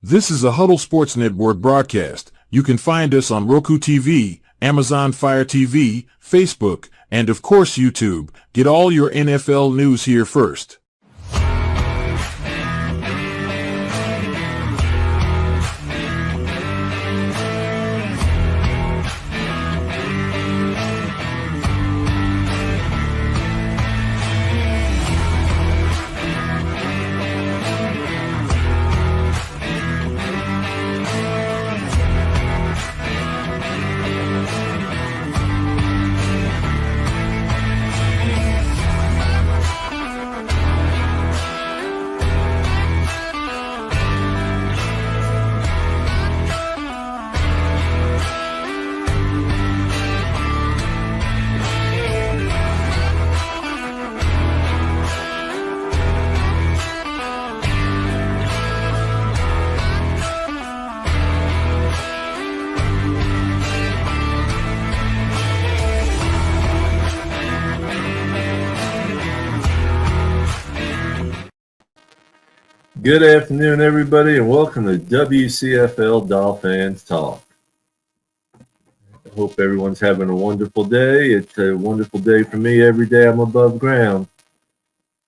This is a Huddle Sports Network broadcast. You can find us on Roku TV, Amazon Fire TV, Facebook, and of course YouTube. Get all your NFL news here first. Good afternoon, everybody, and welcome to WCFL DolFans Talk. I hope everyone's having a wonderful day. It's a wonderful day for me. Every day I'm above ground.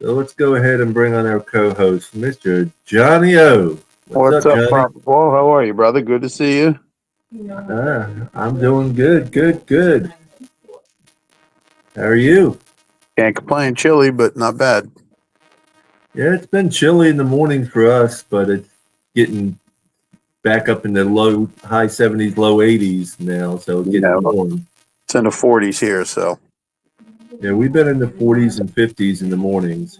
So let's go ahead and bring on our co-host, Mr. Johnny O. What's up, Papa Paul? How are you, brother? Good to see you. I'm doing good. How are you? Can't complain. Chilly, but not bad. Yeah, it's been chilly in the morning for us, but it's getting back up in the high 70s, low 80s now, so it's getting warm. It's in the 40s here, so. Yeah, we've been in the 40s and 50s in the mornings.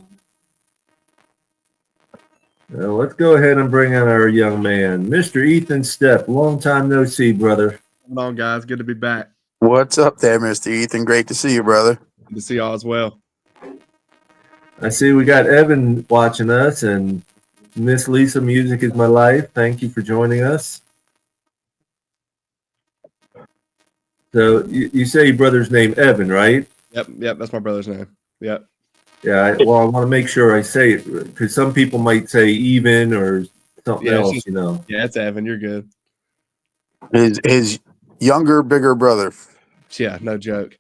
Now, let's go ahead and bring on our young man, Mr. Ethan Stepp. Long time no see, brother. Come on, guys. Good to be back. What's up there, Mr. Ethan? Great to see you, brother. Good to see y'all as well. I see we got Evan watching us, and Miss Lisa, Music is My Life. Thank you for joining us. So you say your brother's name Evan, right? Yep, that's my brother's name. Yep. Yeah, I want to make sure I say it, because some people might say even or something else, you know. Yeah, it's Evan. You're good. His younger, bigger brother. Yeah, no joke.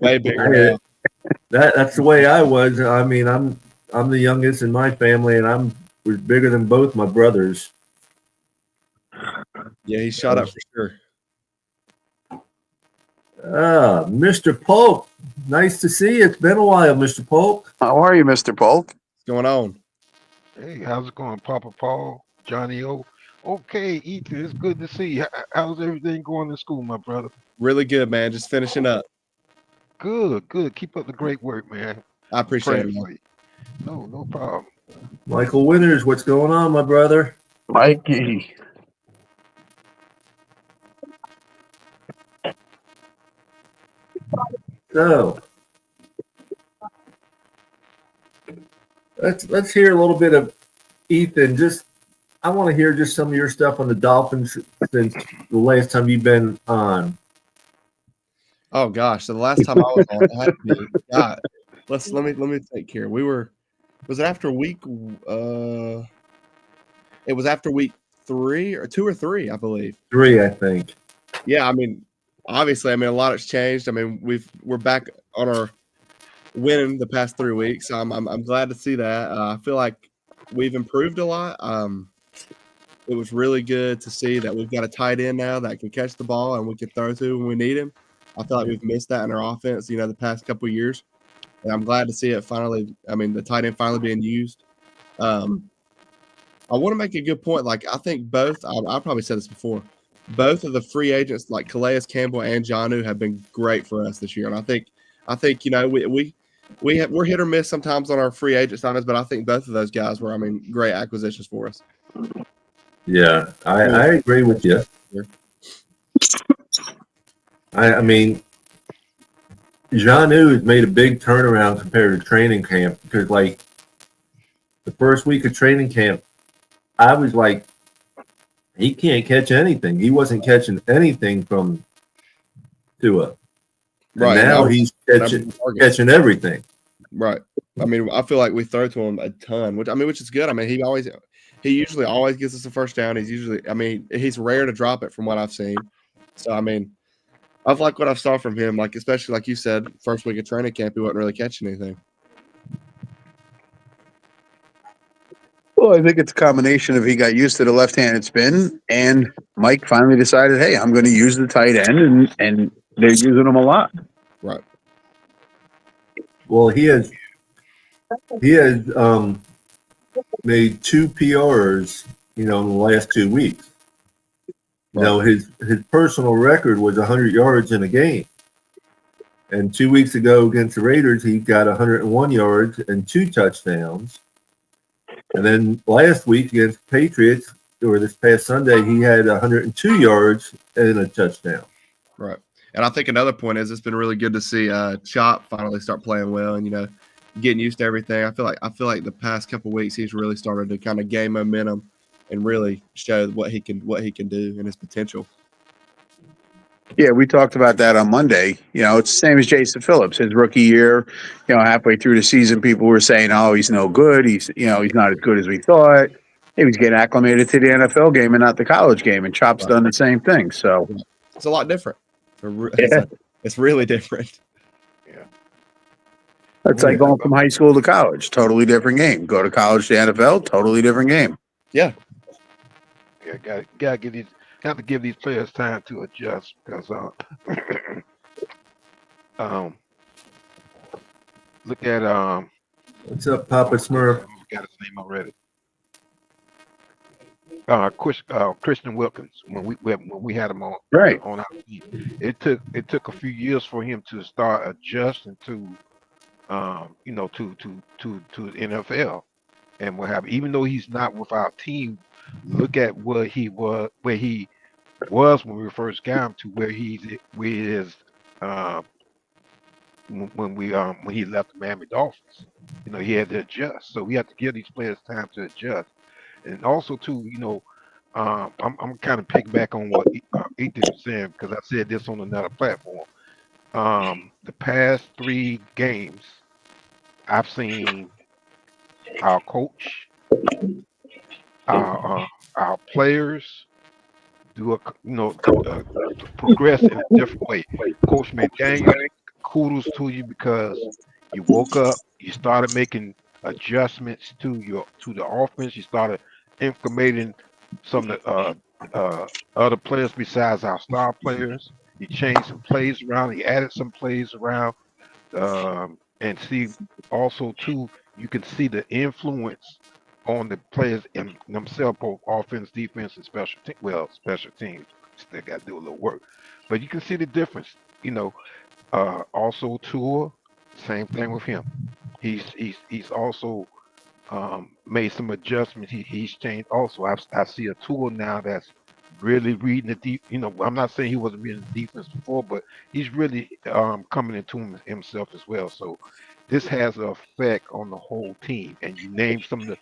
Way bigger now. That's the way I was. I mean, I'm the youngest in my family, and was bigger than both my brothers. Yeah, he shot up for sure. Mr. Polk, nice to see you. It's been a while, Mr. Polk. How are you, Mr. Polk? What's going on? Hey, how's it going, Papa Paul, Johnny O? Okay, Ethan, it's good to see you. How's everything going in school, my brother? Really good, man. Just finishing up. Good. Keep up the great work, man. I appreciate it. Man. No problem. Michael Winters, what's going on, my brother? Mikey. So let's hear a little bit of Ethan. I want to hear just some of your stuff on the Dolphins since the last time you've been on. Oh gosh, so the last time I was on, I had to be, God, let me think here. Was it after week? It was after week 2 or 3, I believe. 3, I think. Yeah, I mean, obviously, a lot has changed. I mean, we're back on our winning the past 3 weeks. So I'm glad to see that. I feel like we've improved a lot. It was really good to see that we've got a tight end now that can catch the ball and we can throw to when we need him. I feel like we've missed that in our offense, the past couple of years. And I'm glad to see it finally. The tight end finally being used. I want to make a good point. Like, I think both, I probably said this before, both of the free agents, like Calais Campbell and Jonnu, have been great for us this year. And I think we're hit or miss sometimes on our free agent signings, but I think both of those guys were, great acquisitions for us. Yeah, I agree with you. I mean, Jonnu has made a big turnaround compared to training camp, because, like, the first week of training camp, I was like, he can't catch anything. He wasn't catching anything from Tua. Right. Now he's catching everything. Right. I mean, I feel like we throw to him a ton, which is good. I mean, he usually always gets us a first down. He's rare to drop it from what I've seen. So I mean, I've liked what I've saw from him. Like especially like you said, first week of training camp, he wasn't really catching anything. Well, I think it's a combination of he got used to the left-handed spin, and Mike finally decided, hey, I'm going to use the tight end, and they're using him a lot. Right. Well, he has made 2 PRs, in the last 2 weeks. His personal record was 100 yards in a game. And 2 weeks ago against the Raiders, he got 101 yards and 2 touchdowns. And then last week against the Patriots, or this past Sunday, he had 102 yards and a touchdown. Right. And I think another point is it's been really good to see Chop finally start playing well and getting used to everything. I feel like the past couple of weeks he's really started to kind of gain momentum and really show what he can do and his potential. Yeah, we talked about that on Monday. It's the same as Jason Phillips. His rookie year, halfway through the season, people were saying, "Oh, he's no good. He's not as good as we thought." He was getting acclimated to the NFL game and not the college game, and Chop's done the same thing. So it's a lot different. Yeah. It's really different. Yeah. It's like going from high school to college. Totally different game. Go to college to NFL. Totally different game. Yeah. Yeah. Got to give these players time to adjust because look at What's up, Papa Smurf? got his name already. Christian Wilkins when we had him on Right. on our team. It took a few years for him to start adjusting to to the NFL and what have you. Even though he's not with our team, look at where he was when we first got him to where he is when he left the Miami Dolphins. He had to adjust. So we have to give these players time to adjust. And also too, I'm kind of piggyback on what Ethan was saying because I said this on another platform. The past 3 games, I've seen our coach, our players progress in a different way. Coach McDaniel, kudos to you because you woke up, you started making adjustments to the offense, you started implementing some of the other players besides our star players. You changed some plays around, you added some plays around, and see also too, you can see the influence on the players in themselves, both offense, defense, and special teams. Still got to do a little work, but you can see the difference. Also Tua, same thing with him. He's also made some adjustments. He's changed. Also, I see a Tua now that's really reading the deep. I'm not saying he wasn't reading the defense before, but he's really coming into himself as well. So this has an effect on the whole team. And you name some of the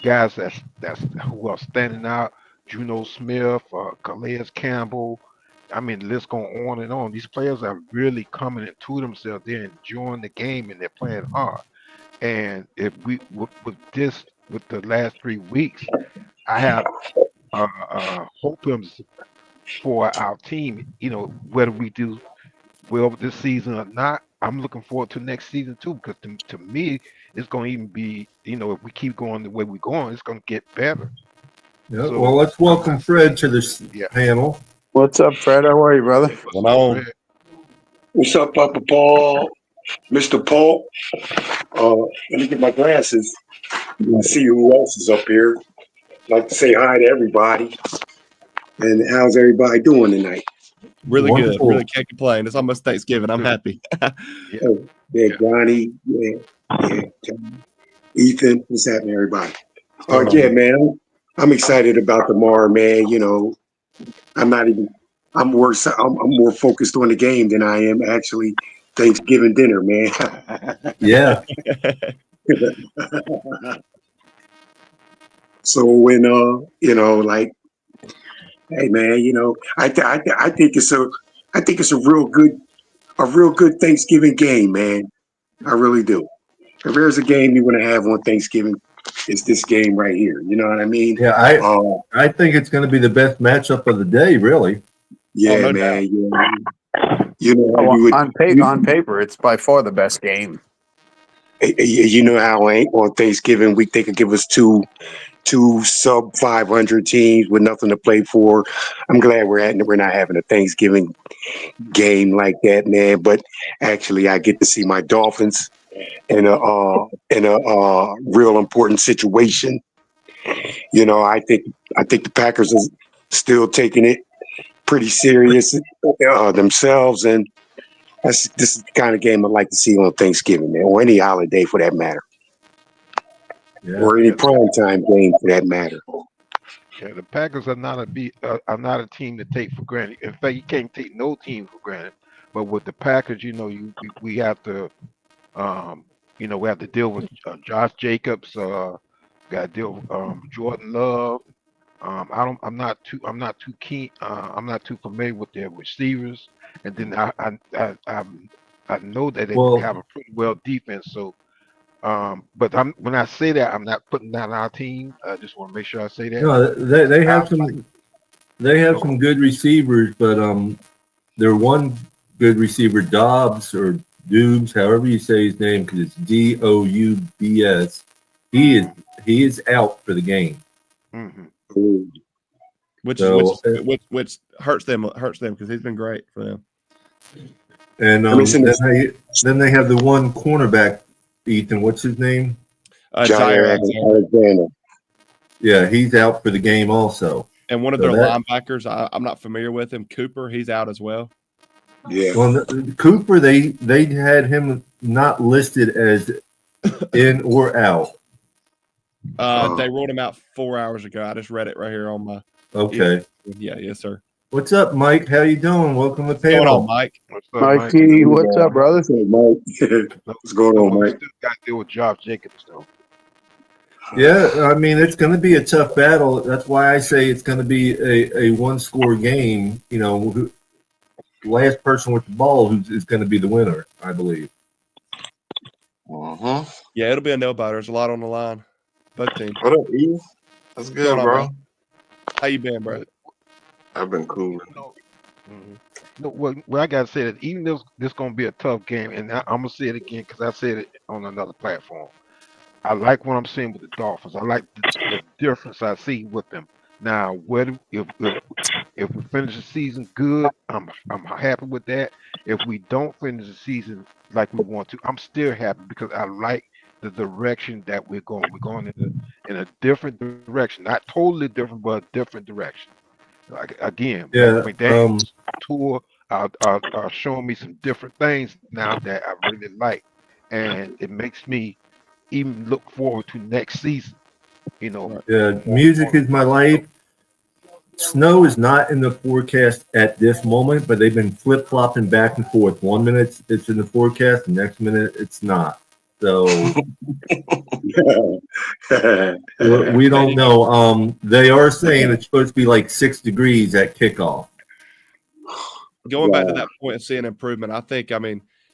guys that's who are standing out: Juno Smith, Calais Campbell. I mean, the list going on and on. These players are really coming into themselves. They're enjoying the game and they're playing hard. And if we with the last 3 weeks, I have hope for our team. Whether we do well this season or not, I'm looking forward to next season too. Because to me, it's going to even be if we keep going the way we're going, it's going to get better. Yeah. So, well, let's welcome Fred to this panel. What's up, Fred? How are you, brother? What's up, Papa Paul? Mr. Paul? Let me get my glasses. I see who else is up here. I'd like to say hi to everybody. And how's everybody doing tonight? Really Wonderful. Good. Really can't complain. It's almost Thanksgiving. I'm happy. Yeah, Johnny. Yeah. Ethan. What's happening, everybody? Yeah, man. I'm excited about tomorrow, man. I'm more focused on the game than I am actually Thanksgiving dinner, man. Yeah. So when hey man, I think it's a real good Thanksgiving game, man. I really do. If there's a game you want to have on Thanksgiving, it's this game right here. You know what I mean? Yeah, I think it's going to be the best matchup of the day, really. Yeah, no man. doubt. You know, Oh, you would. on paper, it's by far the best game. You know how ain't on Thanksgiving week they could give us two sub 500 teams with nothing to play for. I'm glad we're not having a Thanksgiving game like that, man. But actually, I get to see my Dolphins in a real important situation. You know, I think the Packers are still taking it pretty serious themselves, and this is the kind of game I'd like to see on Thanksgiving, man, or any holiday for that matter, Yeah. or any primetime game for that matter. Yeah, the Packers are not a team to take for granted. In fact, you can't take no team for granted. But with the Packers, we have to we have to deal with Josh Jacobs. Got to deal with Jordan Love. I'm not too keen. I'm not too familiar with their receivers. And then I know that they Well, have a pretty well defense. So, but when I say that, I'm not putting down our team. I just want to make sure I say that. no, they have No. some good receivers, but their one good receiver, Dobbs or Dubes, however you say his name, because it's Doubs. He is out for the game. Mm-hmm. Which So, hurts them because he's been great for them. and then they have the one cornerback, Ethan. What's his name? Jair Alexander. Yeah, he's out for the game also. And one of So their that- linebackers, I'm not familiar with him. Cooper, he's out as well. Yeah. Well, Cooper, they had him not listed as in or out. They ruled him out 4 hours ago. I just read it right here on my. Okay. Yeah, yes, sir. What's up, Mike? How you doing? Welcome to the What's going panel. on, Mike? What's up, Mikey, what's up, brother? What's up, Mike? What's going on, We Mike? still got to deal with Josh Jacobs, though. Yeah, I mean, it's going to be a tough battle. That's why I say it's going to be a one-score game. You know, last person with the ball is going to be the winner, I believe. Yeah, it'll be a no-biter. There's a lot on the line. Both teams. What up, E? That's good, going on, bro. How you been, bro? I've been cool. No, well, I gotta say that even though this gonna be a tough game, and I'm gonna say it again because I said it on another platform. I like what I'm seeing with the Dolphins. I like the difference I see with them. Now, if we finish the season good, I'm happy with that. If we don't finish the season like we want to, I'm still happy because I like the direction that we're going. We're going in a different direction, not totally different, but a different direction. Like again, Yeah, McDaniel's tour are showing me some different things now that I really like, and it makes me even look forward to next season. You know, Yeah, music is my life. Snow is not in the forecast at this moment, but they've been flip-flopping back and forth. 1 minute it's in the forecast, the next minute it's not. So we don't know. They are saying it's supposed to be like 6 degrees at kickoff. Going back to that point of seeing improvement, I think,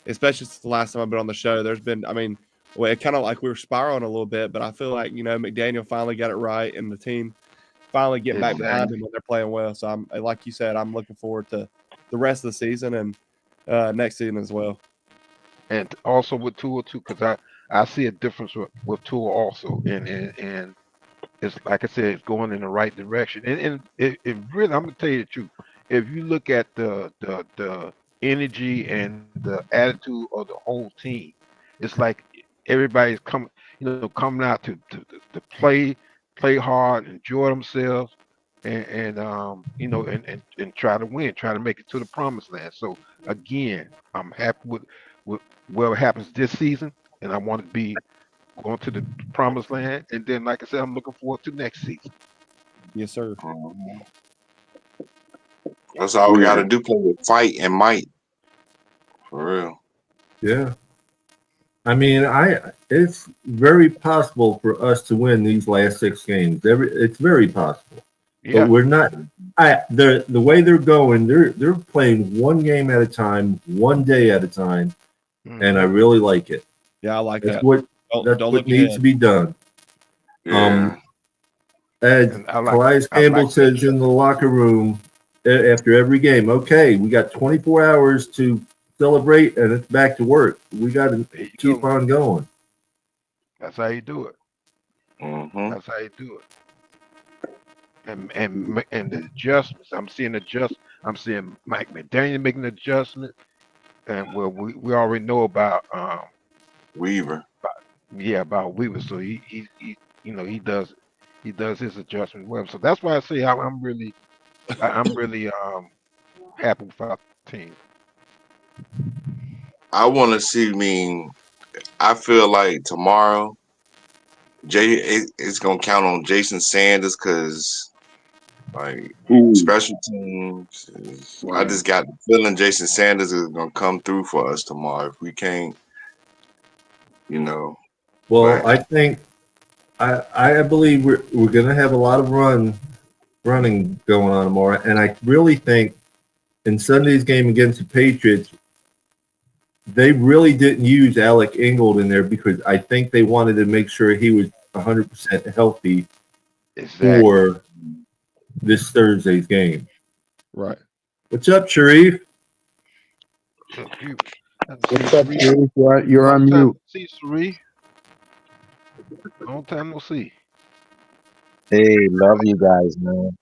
especially since the last time I've been on the show, there's been, it kind of like we were spiraling a little bit, but I feel like, McDaniel finally got it right and the team finally getting back behind him when they're playing well. So I'm, like you said, I'm looking forward to the rest of the season and next season as well. And also with Tua too, because I see a difference with Tua also, and it's like I said, it's going in the right direction. And it really, I'm gonna tell you the truth. If you look at the energy and the attitude of the whole team, it's like everybody's coming out to play hard, enjoy themselves, and try to win, try to make it to the promised land. So again, I'm happy with whatever happens this season, and I want to be going to the promised land. And then, like I said, I'm looking forward to next season. Yes, sir. That's all we got to do, play with fight and might. For real. Yeah. I mean, it's very possible for us to win these last 6 games. It's very possible. Yeah. But we're not. The way they're going, they're playing one game at a time, one day at a time, and I really like it. Yeah, I like That's that. That's Don't what look needs ahead. to be done. Yeah. As And I like Calais I like Campbell says in the locker room after every game, okay, we got 24 hours to celebrate and it's back to work. We got to there you keep go. on going. That's how you do it. Mm-hmm. That's how you do it. And the adjustments. I'm seeing Mike McDaniel making adjustments, and well, we already know Weaver. about Weaver. So he he does his adjustment well. So that's why I say I'm really happy with our team. I want to see. I feel like tomorrow, it's gonna count on Jason Sanders because, like, special teams. I Right. just got the feeling Jason Sanders is gonna come through for us tomorrow. If we can't, you know, Well, but I think I believe we're going to have a lot of running going on tomorrow, and I really think in Sunday's game against the Patriots, they really didn't use Alec Ingold in there because I think they wanted to make sure he was 100% healthy Exactly. for this Thursday's game. Right. What's up, Sharif? You, haven't seen What's up, Sharif. Steve? You're Long on time mute. no see, Sharif. Long time no see. Hey, love you guys, man.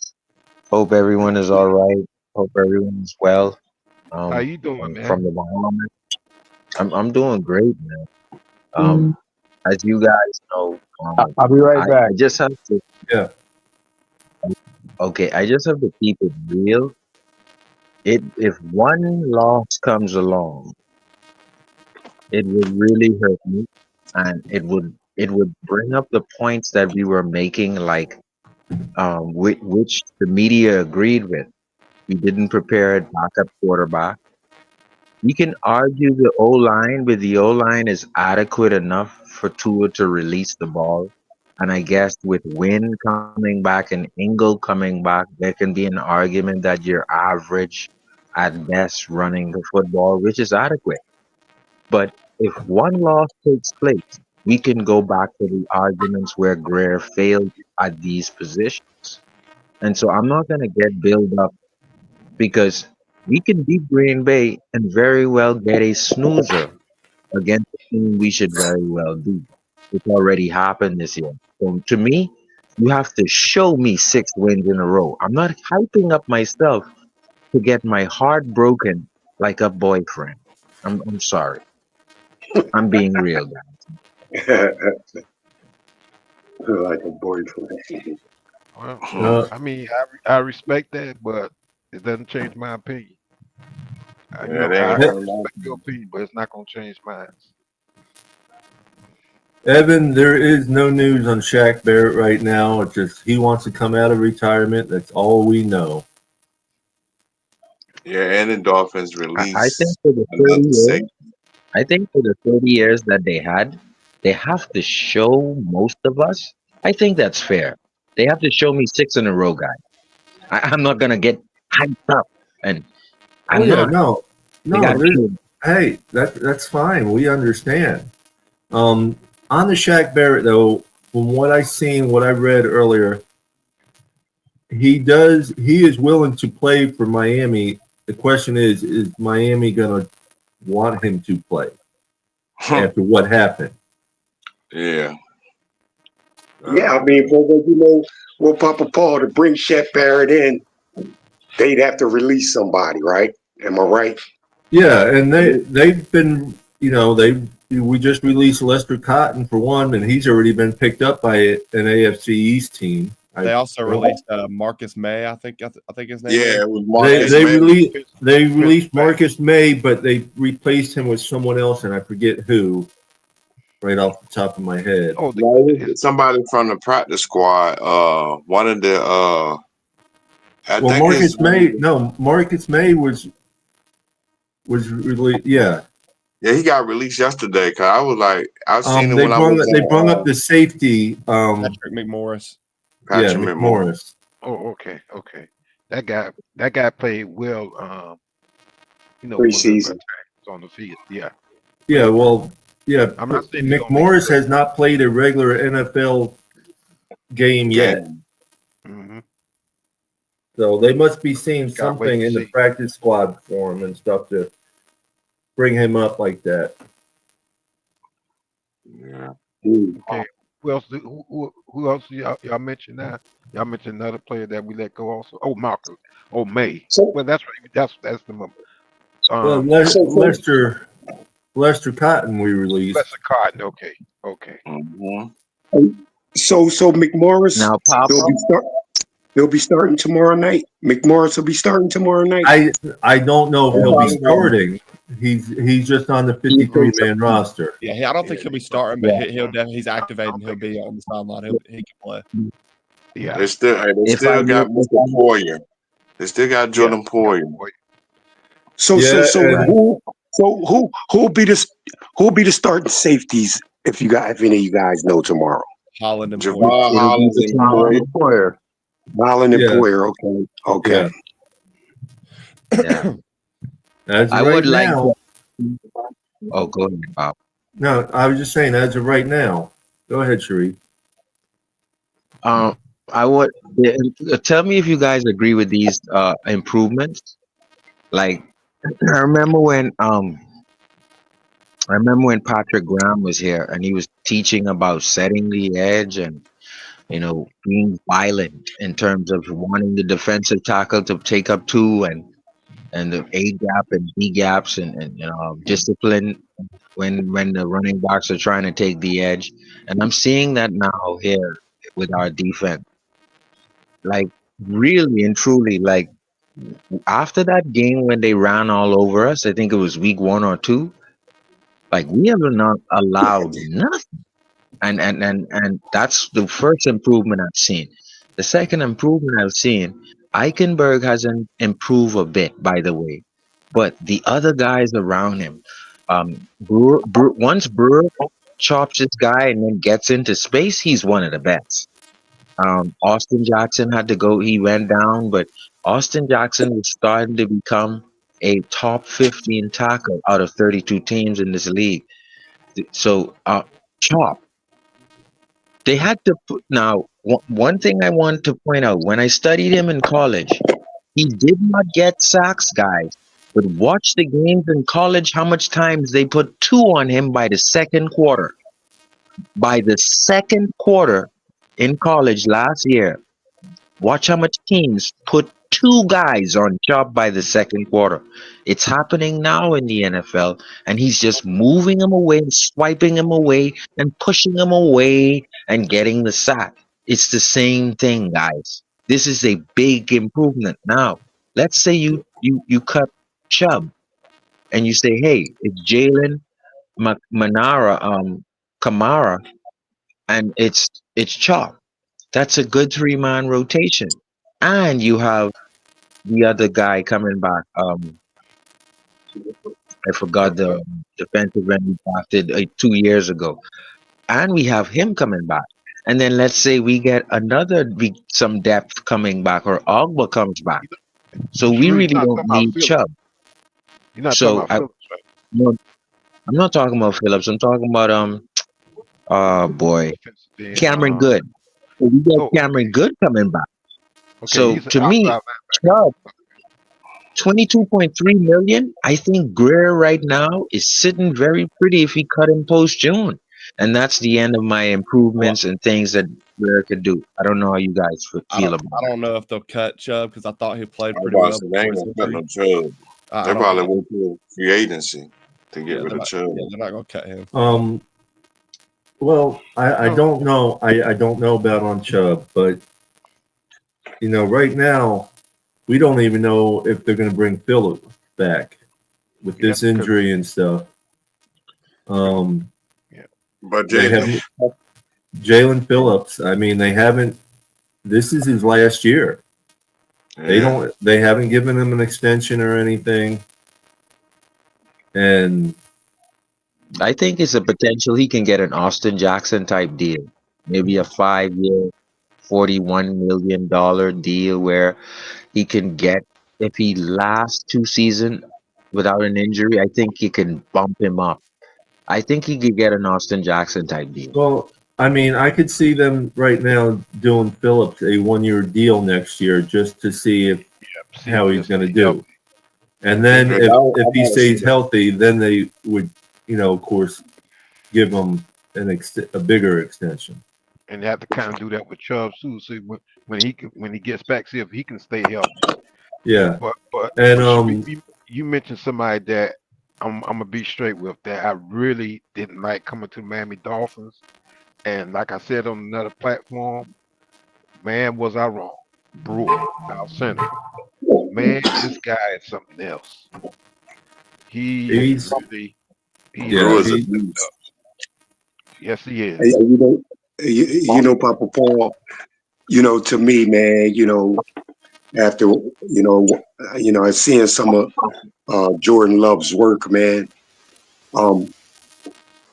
Hope everyone is all right. Hope everyone is well. How you doing, man? From the Bahamas, I'm doing great, man. Um, as you guys know, I'll be right I back. just have to. Yeah. Okay, I just have to keep it real. If one loss comes along, it would really hurt me, and it would bring up the points that we were making, like which the media agreed with. We didn't prepare a backup quarterback. You can argue the O line, but the O line is adequate enough for Tua to release the ball. And I guess with Wynn coming back and Ingle coming back, there can be an argument that you're average at best running the football, which is adequate. But if one loss takes place, we can go back to the arguments where Greer failed at these positions. And so I'm not going to get built up because we can beat Green Bay and very well get a snoozer against a team we should very well beat. It's already happened this year. So to me, you have to show me 6 wins in a row. I'm not hyping up myself to get my heart broken like a boyfriend. I'm sorry. I'm being real, guys. Like a boyfriend. Well, Uh, I mean, I respect that, but it doesn't change my opinion. yeah, they I ain't E- hurt my respect your opinion, but it's not gonna change mine. Evan, there is no news on Shaq Barrett right now. It's just he wants to come out of retirement. That's all we know. Yeah, and the Dolphins I think release for the 30 another years, safety. I think for the 30 years that they have to show most of us. I think that's fair. They have to show me 6 in a row, guys. I'm not gonna get hyped up, and Oh I'm yeah, not. no, They got no. to show. Hey, that's fine. We understand. Um, on the Shaq Barrett though, from what I seen, what I read earlier, he is willing to play for Miami. The question is Miami gonna want him to play after what happened? Yeah. Yeah, I mean, but you know, well, Papa Paul, to bring Shep Barrett in, they'd have to release somebody, right? Am I right? Yeah, and they've been, we just released Lester Cotton for one, and he's already been picked up by an AFC East team. They also released Marcus May. I think his name Yeah, is. it was They Marcus they May. released they released Pittsburgh. Marcus May, but they replaced him with someone else, and I forget who. Right off the top of my head. Oh, No, it was somebody from the practice squad. One of the I Well, think his Marcus May was really yeah, he got released yesterday. Cause I was like, I've seen it They when I was brung up on the safety. Patrick McMorris. Yeah, Patrick McMorris. McMorris. oh, okay. That guy played well. For the Preseason. times on the field. Yeah. Yeah, well, Yeah, I'm not saying he's gonna make McMorris plays. has not played a regular NFL game yet. Mm-hmm. So they must be seeing Gotta wait something and in the see. practice squad for him and stuff to bring him up like that. Yeah. Okay. Who else? Who else? Y'all mentioned that. Y'all mentioned another player that we let go also. Oh, Malcolm. Oh, May. So, Well, that's right. That's the moment. Well, so Lester Cotton we released. Lester Cotton. Okay. Okay. Mm-hmm. so McMorris, Now, he'll Papa, be start. He'll be starting tomorrow night. McMorris will be starting tomorrow night. I don't know if he'll be Probably not. starting. He's just on the he 53 thinks, man roster. Yeah, I don't think he'll be starting, but yeah, he'll definitely he's activating. He'll be on the sideline. He can play. Yeah. They if I still knew, got Mr. Poyer. They still got Yeah. Jordan Poyer. Boy. So Yeah, right. who'll be the starting safeties if any of you guys know tomorrow? Holland and Javon Poyer. It'll be Hollins and between him Poyer. and Poyer. Holland and Yeah. Poyer. Okay. Yeah. as of I right would like now. to. Oh, go ahead, Bob. No, I was just saying as of right now. Go ahead, Sharif. Um, I would tell me if you guys agree with these improvements. Like, I remember when Patrick Graham was here and he was teaching about setting the edge and being violent in terms of wanting the defensive tackle to take up two and the A gap and B gaps and discipline when the running backs are trying to take the edge. And I'm seeing that now here with our defense. Like really and truly, like after that game when they ran all over us, I think it was week 1 or 2. Like we have not allowed nothing, and that's the first improvement I've seen. The second improvement I've seen, Eichenberg hasn't improved a bit, by the way, but the other guys around him, once Brewer chops this guy and then gets into space, he's one of the best. Austin Jackson had to go; he went down, but Austin Jackson was starting to become a top 15 tackle out of 32 teams in this league. So, chop. They had to put now. One thing I want to point out: when I studied him in college, he did not get sacks, guys. But watch the games in college. How much times they put 2 on him by the second quarter? By the second quarter in college last year, watch how much teams put 2 guys on Chop by the second quarter. It's happening now in the NFL, and he's just moving them away, swiping them away, and pushing them away and getting the sack. It's the same thing, guys. This is a big improvement. Now, let's say you cut Chubb and you say, hey, it's Jalen Kamara, and it's Chop. That's a good 3-man rotation. And you have the other guy coming back. I forgot the defensive end we drafted 2 years ago. And we have him coming back. And then let's say we get some depth coming back, or Ogba comes back. So we Sure, you're really not don't talking about need Phillips. Chubb. You're not talking So about Phillips, right? no, I'm not talking about Phillips. I'm talking about oh boy, Defensive end, Cameron Good. So we get okay. Cameron Good coming back. Okay, So he's an to me, outside linebacker. Chubb, 22.3 million. I think Greer right now is sitting very pretty if he cut him post June. And that's the end of my improvements and things that Greer could do. I don't know how you guys feel about I don't know if they'll cut Chubb because I thought he played I was pretty about to well say, they before ain't his gonna cut injury. no Chubb. I They don't probably know. went to free agency to get rid of Chubb. Yeah, they're not gonna cut him. Well, I don't know. I don't know about on Chubb, but right now we don't even know if they're going to bring Phillip back with Yeah, this injury and stuff. But They have Jalen Phillips. I mean, they haven't. This is his last year. They haven't given him an extension or anything. And I think it's a potential he can get an Austin Jackson type deal. Maybe a 5-year, $41 million deal where he can get, if he lasts 2 seasons without an injury, I think he can bump him up I think he could get an Austin Jackson type deal. Well, I mean, I could see them right now doing Phillips a 1-year deal next year just to see if See how if he's he'll going to stay do. healthy. And then Yeah, if I he want to see stays that. healthy, then they would, of course, give him a bigger extension. And they have to kind of do that with Chubb too. So when he gets back, see if he can stay healthy. Yeah. But And you mentioned somebody that I'm gonna be straight with that I really didn't like coming to Miami Dolphins. And like I said on another platform, man, was I wrong. Brewer, our center. Man, this guy is something else. He is he's really he is yeah, Brewer's a really he stepped beast. up. Yes, he is. Hey, Papa Paul. To me, man. After I seeing some of Jordan Love's work, man. Um,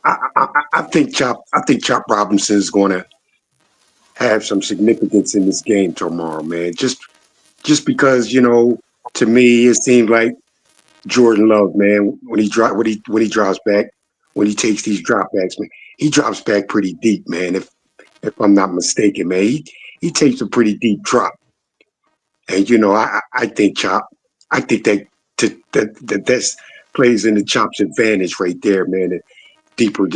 I think Chop Robinson is going to have some significance in this game tomorrow, man. Just because to me it seemed like Jordan Love, man, when he drops back, when he takes these dropbacks, man, he drops back pretty deep, man. If I'm not mistaken, man, he takes a pretty deep drop, and I think Chop, I think that's plays into Chop's advantage right there, man. The deeper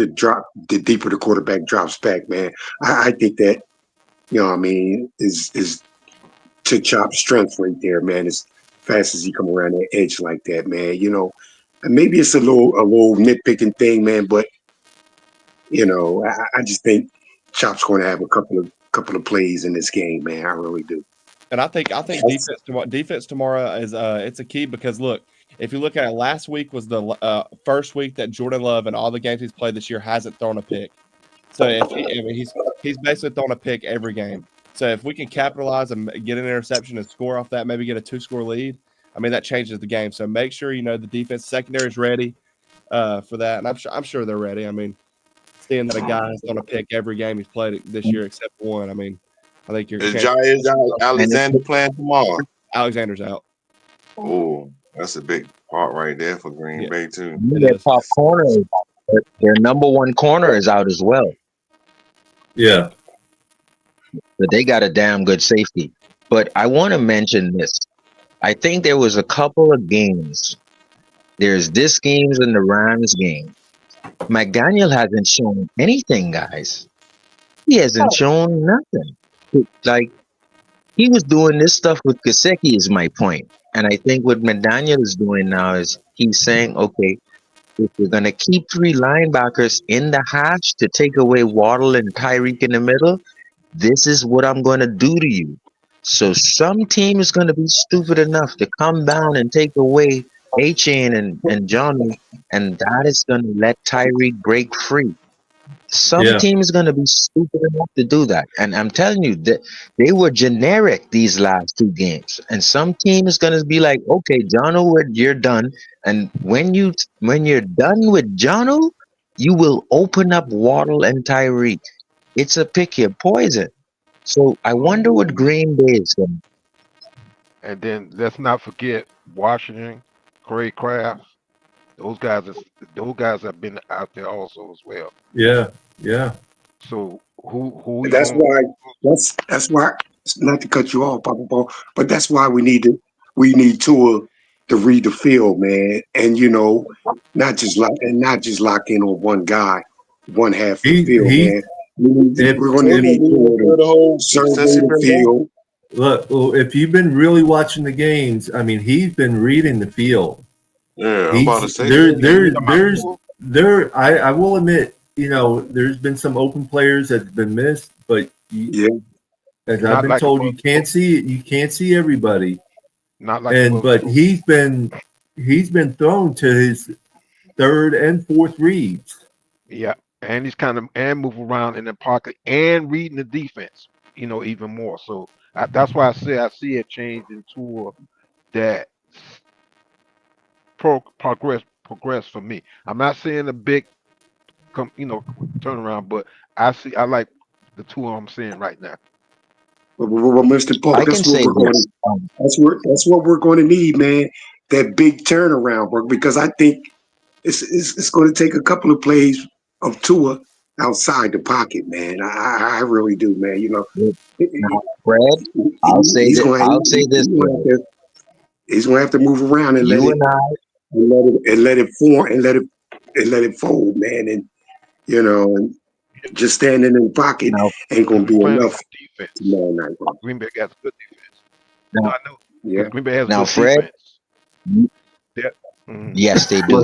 the quarterback drops back, man. I think that what I mean is to Chop's strength right there, man. As fast as he come around that edge like that, man. And maybe it's a little nitpicking thing, man. But I just think Chop's going to have a couple of plays in this game, man. I really do. And I think defense tomorrow is it's a key because look, if you look at it, last week was the first week that Jordan Love and all the games he's played this year hasn't thrown a pick. So he's basically thrown a pick every game. So if we can capitalize and get an interception and score off that, maybe get a 2-score lead, I mean that changes the game. So make sure the defense secondary is ready for that, and I'm sure they're ready. I mean, seeing that a guy has thrown a pick every game he's played this year except one, I mean, I think your Is chances. Alexander playing tomorrow? Alexander's out. Oh, that's a big part right there for Green Yeah. Bay too. Their top corner, their number one corner is out as well. yeah. But they got a damn good safety. But I want to mention this. I think there was a couple of games. There's this games and the Rams game. McDaniel hasn't shown anything, guys. He hasn't shown nothing. Like, he was doing this stuff with Gesicki is my point. And I think what McDaniel is doing now is he's saying, okay, if we're going to keep three linebackers in the hash to take away Waddle and Tyreek in the middle, this is what I'm going to do to you. So some team is going to be stupid enough to come down and take away A-Chain and Johnny, and that is going to let Tyreek break free. Some Yeah. team is going to be stupid enough to do that. And I'm telling you that they were generic these last two games. And some team is going to be like, okay, Jono, you're done. And when you're done with Jono, you will open up Waddle and Tyreek. It's a pick your poison. So I wonder what Green Bay is going to. And then let's not forget Washington, Corey Kraft. Those guys have been out there also as well. Yeah. Yeah. So who we That's going? why not to cut you off, Papa Paul, but that's why we need Tua to read the field, man, and not just lock in on one guy, one half of the He field, he man. if We're going to need Tua to survey the field. look, if you've been really watching the games, I mean, he's been reading the field. Yeah, I'm about to say I will admit, there's been some open players that's been missed, but Yeah, as Not I've been like it told, was you can't see it. You can't see everybody. not like it was But before. he's been thrown to his third and fourth reads. Yeah, and he's kind of and move around in the pocket and reading the defense, even more. So that's why I see a change into that progress for me. I'm not saying a big turnaround, but I like the two I'm seeing right now. but Mr. Paul, I can say this. that's what we're going to need, man. That big turnaround, bro, because I think it's going to take a couple of plays of Tua outside the pocket, man. I really do, man. You know, Now, Fred, he's going I'll say this, Fred. he's going to have to move around and You and I, let it form and let it fold, man. And you know, and just standing in the pocket now, ain't going to be playing a enough good defense. tomorrow night. Bro. Green Bay has a good defense. now, I know. Yeah. Green Bay has now, good Fred. defense. you- Yeah. Mhm. Yes, they do.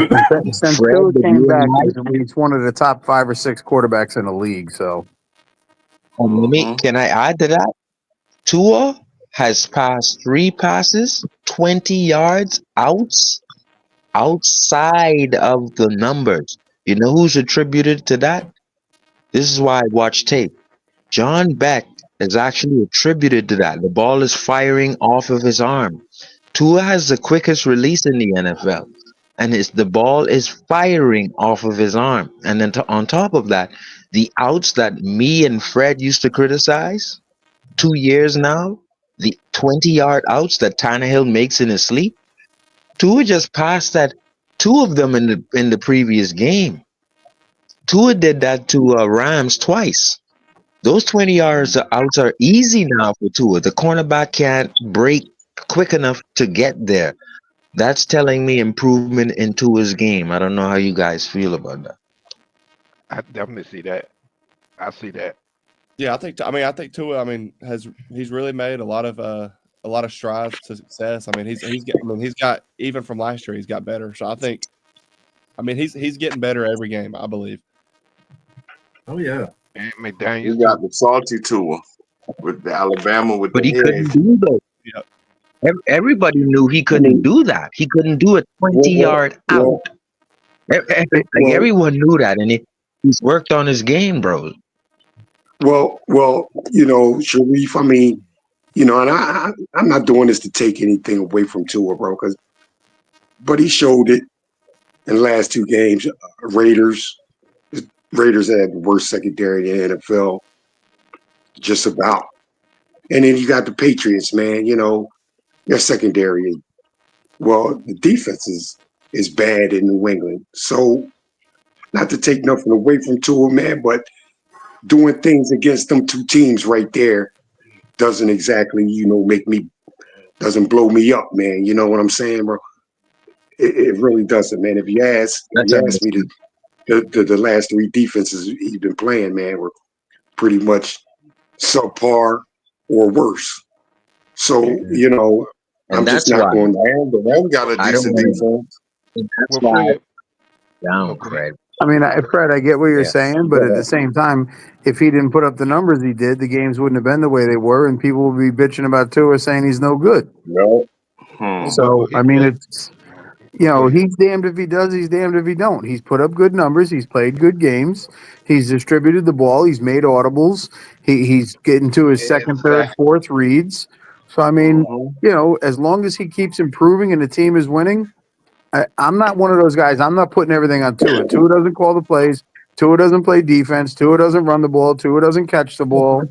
Since Fred, Tua but came you back, and he's one of the top 5 or 6 quarterbacks in the league. So can I add to that? Tua has passed 3 passes, 20 yards outside of the numbers. You know who's attributed to that? This is why I watch tape. John Beck is actually attributed to that. The ball is firing off of his arm. Tua has the quickest release in the NFL, and the ball is firing off of his arm. And then on top of that, the outs that me and Fred used to criticize 2 years now, the 20-yard outs that Tannehill makes in his sleep, Tua just passed that 2 of them in the previous game. Tua did that to Rams twice. Those 20 yards outs are easy now for Tua. The cornerback can't break quick enough to get there. That's telling me improvement in Tua's game. I don't know how you guys feel about that. I definitely see that. I see that. Yeah, I think Tua, he's really made a lot of strides to success. He's got even from last year, he's got better. So he's getting better every game, I believe. Oh yeah. And We McDaniels got too. the salty tour with the Alabama with But the he couldn't head. do that. Yeah. Everybody knew he I couldn't mean, do that. He couldn't do a well, 20-yard out. well, Like well, everyone knew that, and he's worked on his game, bro. well, you know, Sharif. I mean, you know, and I'm not doing this to take anything away from Tua, bro, but he showed it in the last 2 games. Raiders, Raiders had the worst secondary in the NFL, just about. And then you got the Patriots, man. You know, their secondary is the defense is bad in New England. So not to take nothing away from Tua, man, but doing things against them 2 teams right there doesn't exactly, you know, doesn't blow me up, man. You know what I'm saying, bro? It really doesn't, man. If you ask That's me, understood. the last 3 defenses he's been playing, man, were pretty much subpar or worse. So, you know, I'm And just that's not why going The Rams got a I don't decent want defense. to. That's Well, why Fred. I'm down, Oh, go ahead. Fred. I mean, Fred, I get what you're Yeah. saying, but at the same time, if he didn't put up the numbers he did, the games wouldn't have been the way they were, and people would be bitching about Tua saying he's no good. No. So, I mean, it's Go ahead. he's damned if he does, he's damned if he don't. He's put up good numbers, he's played good games, he's distributed the ball, he's made audibles, he's getting to his second, third, Exactly. fourth reads. So, I mean, as long as he keeps improving and the team is winning, I'm not one of those guys. I'm not putting everything on Tua. Tua doesn't call the plays. Tua doesn't play defense. Tua doesn't run the ball. Tua doesn't catch the ball.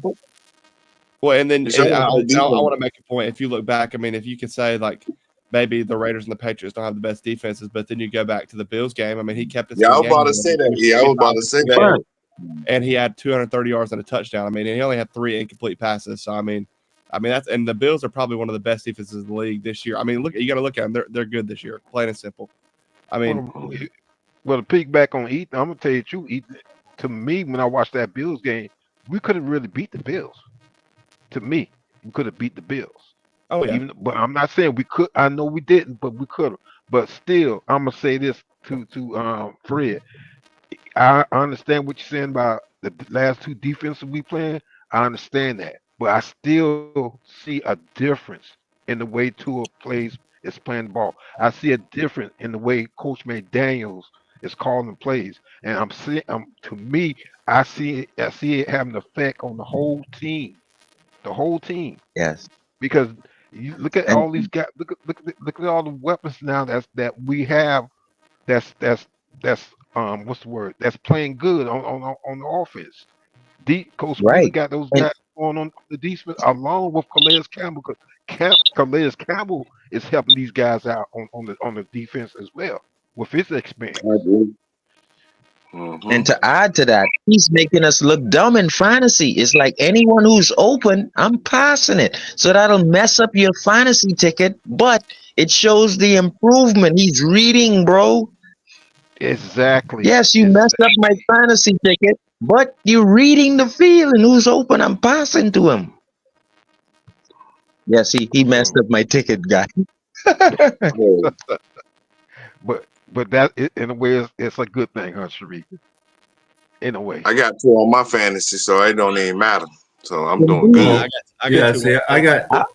Well, and then He and showed I, good I defense. want to make a point. If you look back, if you could say like maybe the Raiders and the Patriots don't have the best defenses, but then you go back to the Bills game. He kept us Yeah, in I was about to games. say that. Yeah, I was about to say that. Right. And he had 230 yards and a touchdown. And he only had 3 incomplete passes. So that's and the Bills are probably one of the best defenses in the league this year. Look, you got to look at them. They're good this year, plain and simple. Well, to piggyback on Ethan, I'm gonna tell you the truth. Ethan, to me, when I watched that Bills game, we could have really beat the Bills. To me, we could have beat the Bills. Oh yeah. But I'm not saying we could. I know we didn't, but we could have. But still, I'm gonna say this to Fred. I understand what you're saying about the last 2 defenses we playing. I understand that, but I still see a difference in the way Tua plays is playing the ball. I see a difference in the way Coach McDaniels is calling plays, and I'm seeing. To me, I see it having an effect on the whole team. The whole team, Yes. because you look at And all these guys. Look at all the weapons now that we have. That's what's the word? That's playing good on the offense. Coach Peterson right. got those And guys going on the defense along with Calais Campbell. 'Cause Calais Campbell is helping these guys out on the defense as well. with his experience. I agree. And to add to that, he's making us look dumb in fantasy. It's like anyone who's open, I'm passing it. So that'll mess up your fantasy ticket, but it shows the improvement. He's reading, bro. Exactly. Yes, you messed up my fantasy ticket, but you're reading the field and who's open, I'm passing to him. Yes, he messed up my ticket, guy. Yeah. But in a way, it's a good thing, huh, Sharif? In a way. I got 2 on my fantasy, so it don't even matter. So I'm doing Indeed. Well, good. I got yeah, two see, on I got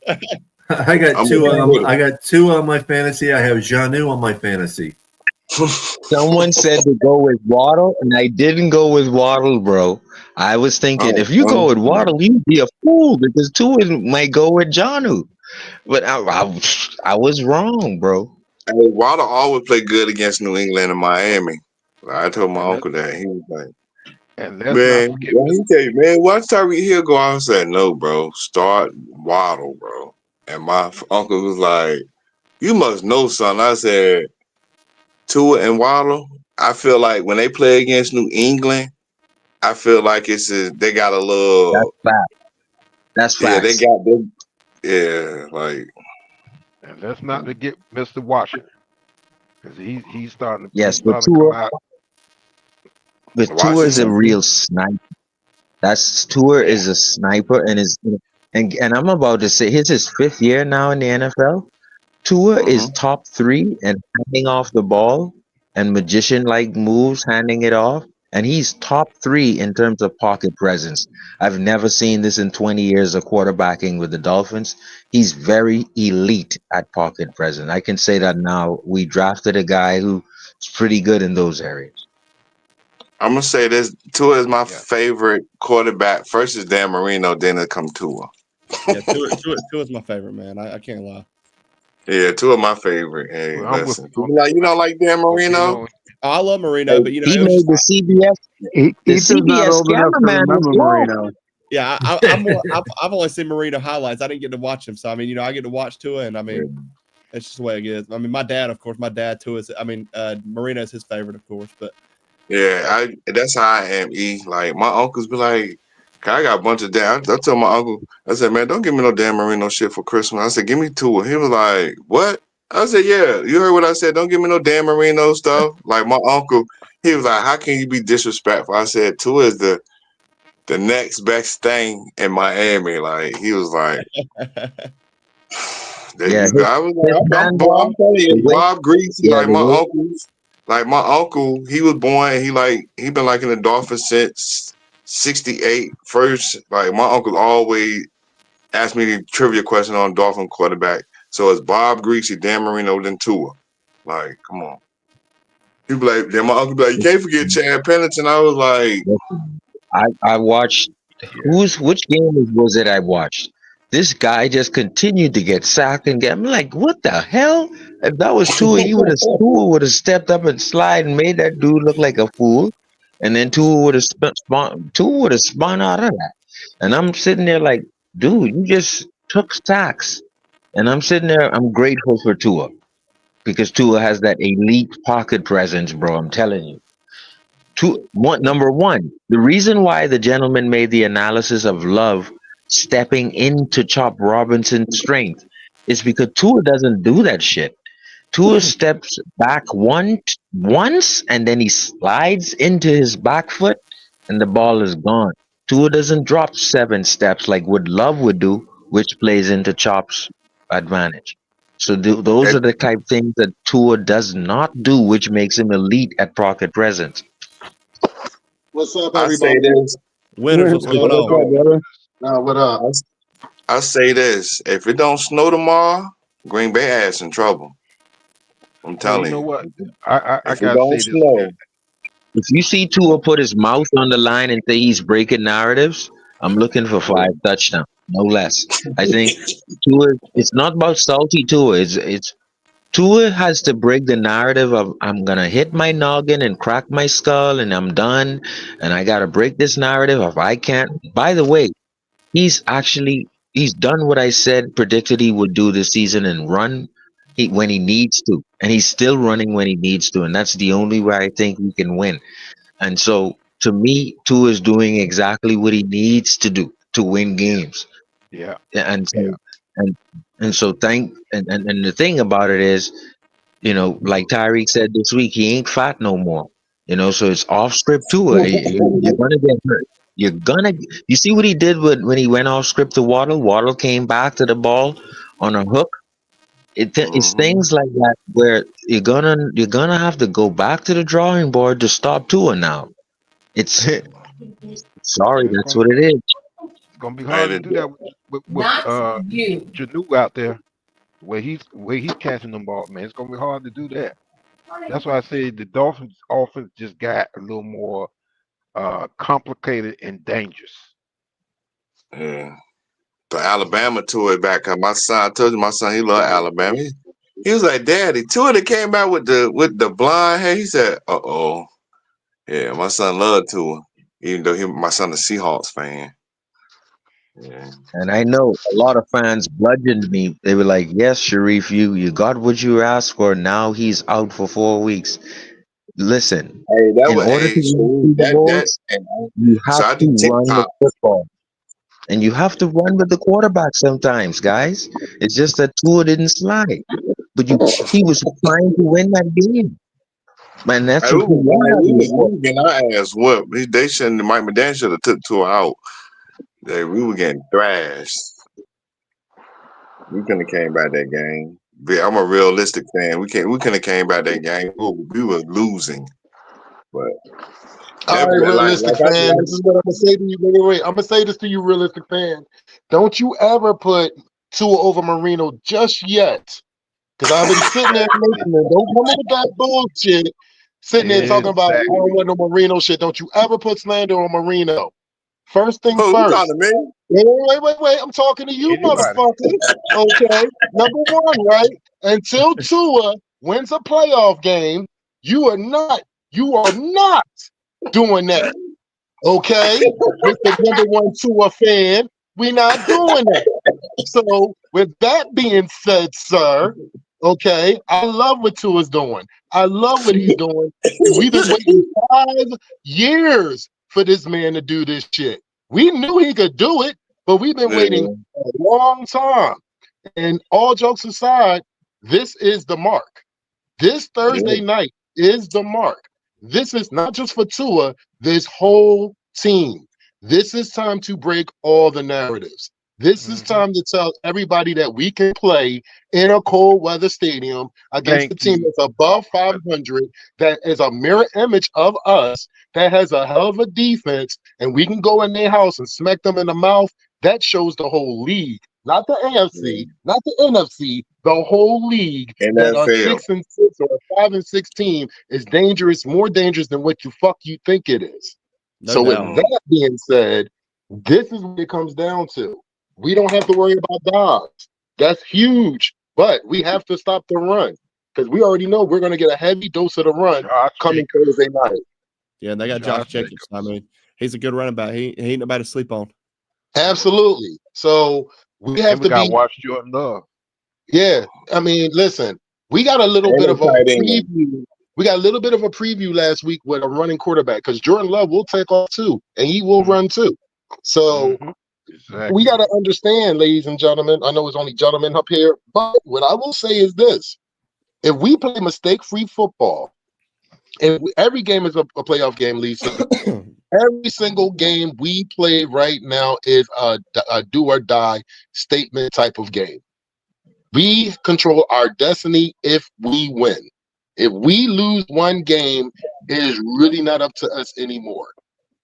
I got I'm two okay on with it. I got 2 on my fantasy. I have Janu on my fantasy. Someone said to go with Waddle, and I didn't go with Waddle, bro. I was thinking Oh, if you go with oh. Waddle, you'd be a fool because Tua might go with Jonu. But I was wrong, bro. Hey, Waddle always play good against New England and Miami. I told my And uncle that. He was like, let's not man, forget. what he tell you, man, watch Tyreek Hill go out. I said, no, bro, start Waddle, bro. And my uncle was like, you must know something. I said, Tua and Waddle, I feel like when they play against New England, I feel like they got a That's little, fact. That's yeah, they facts. got them, yeah, like, And let's not forget Mr. Washington. Because he's starting Yes, to come out. but Tua is a Washington. real sniper. That's Tua is a sniper, and I'm about to say his 5th year now in the NFL. Tua is top 3 and handing off the ball and magician-like moves, handing it off, and he's top 3 in terms of pocket presence. I've never seen this in 20 years of quarterbacking with the Dolphins. He's very elite at pocket presence. I can say that now. We drafted a guy who's pretty good in those areas. I'm gonna say this: Tua is my Yeah. favorite quarterback. First is Dan Marino, then it come Tua. Yeah, Tua's my favorite, man. I can't lie. Yeah, Tua my favorite. Hey, Well, I'm with listen, you. you don't like Dan Marino? Oh, I love Marino, but He it was made just the CBS. The Ethan's not CBS old enough to cameraman was remember low. Marino. yeah. I've only seen Marino highlights. I didn't get to watch him, so I mean, I get to watch Tua, and I mean, that's just the way it is. I mean, my dad, of course, Tua is. I mean, Marino is his favorite, of course, but Yeah, that's how I am. Like my uncles be like, 'Cause I got a bunch of Dan. I told my uncle, I said, man, don't give me no Dan Marino shit for Christmas. I said, give me Tua. He was like, what? I said, yeah. You heard what I said? Don't give me no Dan Marino stuff. Like my uncle, he was like, how can you be disrespectful? I said, Tua is the next best thing in Miami. Like he was like, there Yeah, you go. I was his like, I'm handball. telling The you, way, Bob Greasy, yeah, the way. like my uncle, he was born. He been like in the Dolphins since '68. First, like my uncle always asked me the trivia question on Dolphin quarterback. So it's Bob Greasy, Dan Marino, then Tua. Like, come on. He be like, then my uncle be like, you can't forget Chad Pennington. I was like, I watched which game was it I watched? This guy just continued to get sacked and get. I'm like, what the hell? If that was Tua, Tua would have stepped up and slide and made that dude look like a fool, and then Tua would have spun out of that. And I'm sitting there like, dude, you just took sacks, and I'm sitting there. I'm grateful for Tua because Tua has that elite pocket presence, bro. I'm telling you. Number one, the reason why the gentleman made the analysis of Love stepping into Chop Robinson's strength is because Tua doesn't do that shit. Tua steps back once and then he slides into his back foot and the ball is gone. Tua doesn't drop 7 steps like what Love would do, which plays into Chop's advantage. So those are the type of things that Tua does not do, which makes him elite at pocket presence. What's up, I say everybody? this. Winners, what's going on? What up? I say this. If it don't snow tomorrow, Green Bay ass in trouble. I'm Well, telling you know you. what? I If it gotta don't say this. snow, If you see Tua put his mouth on the line and say he's breaking narratives, I'm looking for 5 touchdowns, no less. I think Tua. It's not about salty Tua. It's Tua has to break the narrative of I'm gonna hit my noggin and crack my skull and I'm done, and I gotta break this narrative. If I can't, by the way, he's done what I said predicted he would do this season and run when he needs to, and he's still running when he needs to, and that's the only way I think we can win. And so, to me, Tua is doing exactly what he needs to do to win games. Yeah. And Yeah. so, and and the thing about it is, like Tyreek said this week, he ain't fat no more. So it's off script Tua. You're gonna get hurt. You see what he did when he went off script to Waddle. Waddle came back to the ball on a hook. It's things like that where you're gonna have to go back to the drawing board to stop Tua now. It's sorry, Yeah, it's that's what it is. gonna be Hey, hard to do that with Janu out there. Where he's catching them ball, man. It's gonna be hard to do that. That's why I say the Dolphins offense just got a little more complicated and dangerous. yeah. The Alabama tour back up. My son, I told you, my son, he love Alabama. He was like, "Daddy, Tua that came out with the blonde hair." He said, "Uh-oh, yeah." My son loved Tua, even though my son a Seahawks fan. Yeah. And I know a lot of fans bludgeoned me. They were like, "Yes, Sharif, you got what you asked for. Now he's out for 4 weeks." Listen, Hey, that in was order to win Sharif, Super that Bowls, and you so have I to do run the TikTok. football. And you have to run with the quarterback sometimes, guys. It's just that Tua didn't slide. But he was trying to win that game. And that's Hey, what he we wanted. was getting our ass whooped. They shouldn't. Mike McDaniel should have took Tua out. We were getting thrashed. We couldn't have came back that game. But I'm a realistic fan. We couldn't have came back that game. We were losing. But All that right, realistic I fan. This is what I'm gonna say to you. Wait. I'm gonna say this to you, realistic fan. Don't you ever put Tua over Marino just yet. Because I've been sitting there listening. Don't come up with that bullshit. Sitting there talking about I Exactly. don't want no Marino shit. Don't you ever put slander on Marino. First things you first. talking to me? Wait. I'm talking to you, Anybody. motherfucker. Okay. Number one, right? Until Tua wins a playoff game, you are not doing that. Okay? Mr. Number one Tua fan, we're not doing that. So, with that being said, sir, okay, I love what Tua's doing. I love what he's doing. And we've been waiting 5 years for this man to do this shit. We knew he could do it, but we've been waiting a long time. And all jokes aside, this is the mark. This Thursday night is the mark. This is not just for Tua, this whole team. This is time to break all the narratives. This is time to tell everybody that we can play in a cold weather stadium against the team that's above 500, that is a mirror image of us, that has a hell of a defense, and we can go in their house and smack them in the mouth. That shows the whole league, not the AFC, not the NFC, the whole league, that a NFL. 6-6 or a 5-6 team is dangerous, more dangerous than what you think it is. No So doubt. with that being said, this is what it comes down to. We don't have to worry about Dobbs. That's huge. But we have to stop the run because we already know we're going to get a heavy dose of the run coming Thursday night. Yeah, they got Josh Jacobs. I mean, he's a good running back. He ain't nobody to sleep on. Absolutely. So we have to got be. watch Jordan Love. Yeah, I mean, listen, we got a little bit of a preview. We got a little bit of a preview last week with a running quarterback because Jordan Love will take off too, and he will run too. So we got to understand, ladies and gentlemen. I know it's only gentlemen up here, but what I will say is this: if we play mistake-free football, and every game is a playoff game, Lisa. Every single game we play right now is a do or die statement type of game. We control our destiny if we win. If we lose one game, it is really not up to us anymore.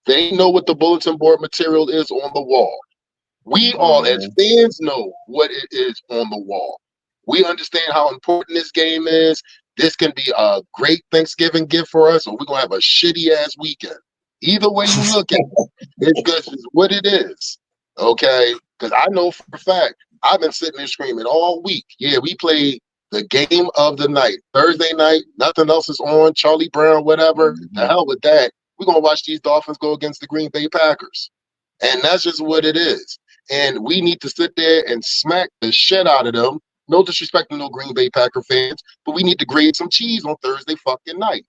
They know what the bulletin board material is on the wall. We all, as fans, know what it is on the wall. We understand how important this game is. This can be a great Thanksgiving gift for us, or we're going to have a shitty-ass weekend. Either way you look at it, it's what it is, okay? Because I know for a fact, I've been sitting there screaming all week. Yeah, we played the game of the night. Thursday night, nothing else is on. Charlie Brown, whatever. The hell with that. We're going to watch these Dolphins go against the Green Bay Packers. And that's just what it is. And we need to sit there and smack the shit out of them No disrespect to no Green Bay Packer fans, but we need to grade some cheese on Thursday fucking night.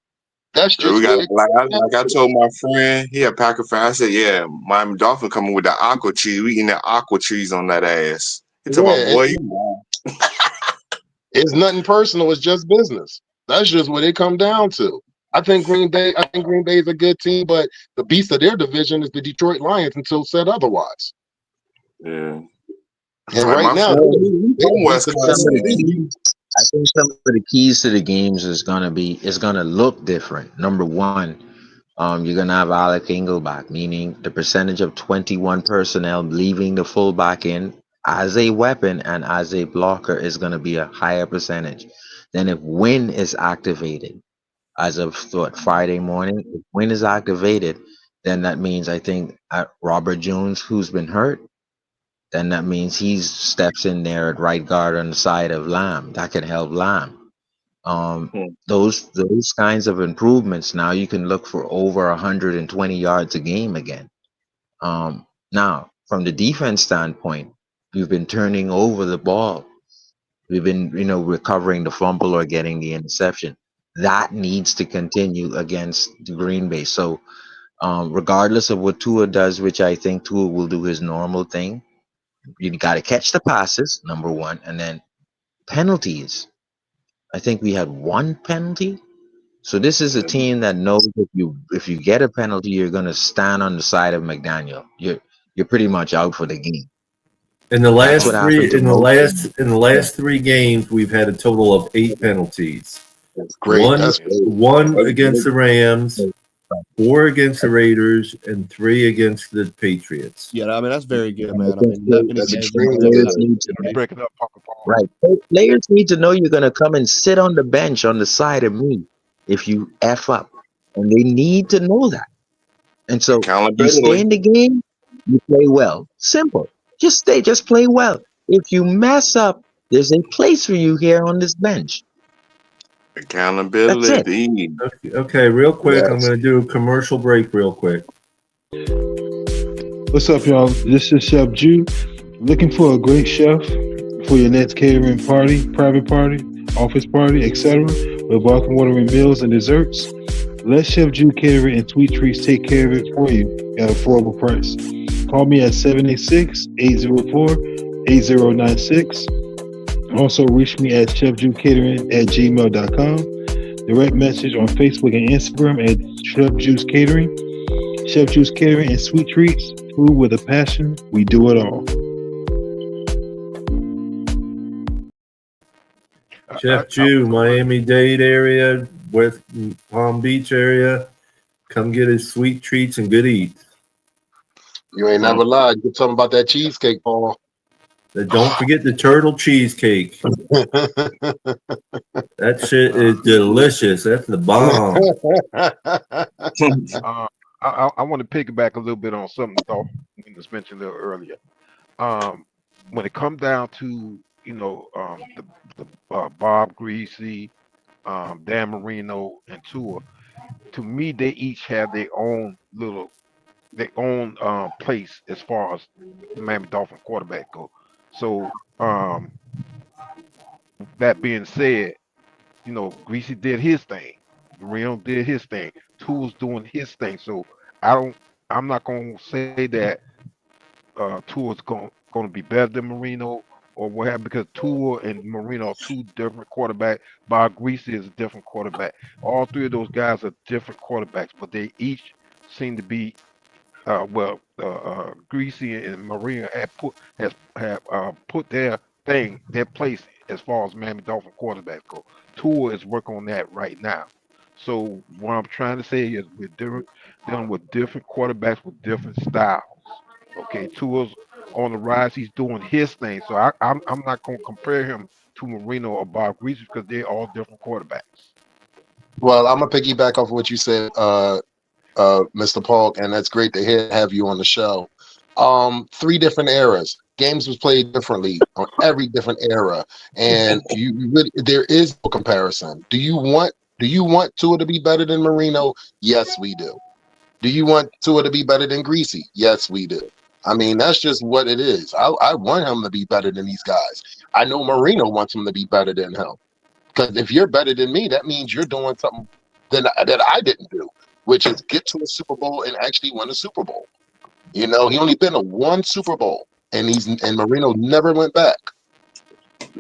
That's Yeah, we just got what it like I told my friend, he a Packer fan. I said, "Yeah, Miami Dolphin coming with the aqua cheese. We eating that aqua cheese on that ass." He told my yeah, boy, it's nothing personal. It's just business. That's just what it come down to. I think Green Bay is a good team, but the beast of their division is the Detroit Lions until said otherwise. "Yeah." And Like right my now, friend, they from the beast West of the Some of the Coast, division. keys, I think some of the keys to the games is gonna look different. Number one, you're gonna have Alec Engelbach, meaning the percentage of 21 personnel leaving the fullback in as a weapon and as a blocker is gonna be a higher percentage than if Win is activated as of Friday morning. If Win is activated, then that means I think Robert Jones, who's been hurt, then that means he steps in there at right guard on the side of Lamb. That can help Lamb. Those kinds of improvements. Now you can look for over 120 yards a game again. Now, from the defense standpoint, we've been turning over the ball. We've been, recovering the fumble or getting the interception. That needs to continue against the Green Bay. So, regardless of what Tua does, which I think Tua will do his normal thing, you got to catch the passes, number one, and then penalties. I think we had one penalty. So this is a team that knows if you get a penalty, you're gonna stand on the side of McDaniel. You're pretty much out for the game. In the That's what last happened three, to in the most of last, them. in the last 3 games, we've had a total of 8 penalties. That's great. One, That's great. one against the Rams, Yeah. 4 against the Raiders, and 3 against the Patriots. Yeah, I mean that's very good, And I man. I think mean that many That's games. extremely players good. need to You break it up, Papa Paul. right. Players need to know you're gonna come and sit on the bench on the side of me if you f up, and they need to know that. And so you stay accountability. in the game, you play well. Simple. Just play well. If you mess up, there's a place for you here on this bench. That's it. Accountability. Okay, real quick, I'm Yes. going to do a commercial break real quick. What's up, y'all? This is Chef Jew. Looking for a great chef for your next catering party, private party, office party, etc. with welcome watering meals and desserts? Let Chef Jew Catering and Sweet Treats take care of it for you at an affordable price. Call me at 786-804-8096. Also reach me at chefjewcatering@gmail.com. Direct message on Facebook and Instagram at Chef Juice Catering. Chef Juice Catering and Sweet Treats. Food with a passion. We do it all. Chef Jew, Miami-Dade area, West Palm Beach area. Come get his sweet treats and good eats. You ain't never lied. You tell them about that cheesecake, Paul. Don't forget the turtle cheesecake. That shit is delicious. That's the bomb. I want to piggyback a little bit on something that was mentioned a little earlier. When it comes down to the Bob Greasy, Dan Marino, and Tua, to me they each have their own place as far as the Miami Dolphin quarterback go. So that being said, Greasy did his thing, Marino did his thing, Tua's doing his thing. So I'm not gonna say that Tua's going to be better than Marino or what have, because Tua and Marino are two different quarterbacks. Bob Greasy is a different quarterback. All three of those guys are different quarterbacks, but they each seem to be Greasy and Marino have put their place as far as Miami Dolphin quarterbacks go. Tua is working on that right now. So what I'm trying to say is we're dealing with different quarterbacks with different styles. Okay, Tua's on the rise. He's doing his thing. So I'm not going to compare him to Marino or Bob Greasy because they're all different quarterbacks. Well, I'm gonna piggyback off what you said, Mr. Paul, and that's great to have you on the show. 3 different eras. Games was played differently on every different era, and there is no comparison. Do you want Tua to be better than Marino? Yes, we do. Do you want Tua to be better than Greasy? Yes, we do. I mean, that's just what it is. I want him to be better than these guys. I know Marino wants him to be better than him. Because if you're better than me, that means you're doing something that I didn't do, which is get to a Super Bowl and actually win a Super Bowl. You know, he only been to one Super Bowl, and Marino never went back.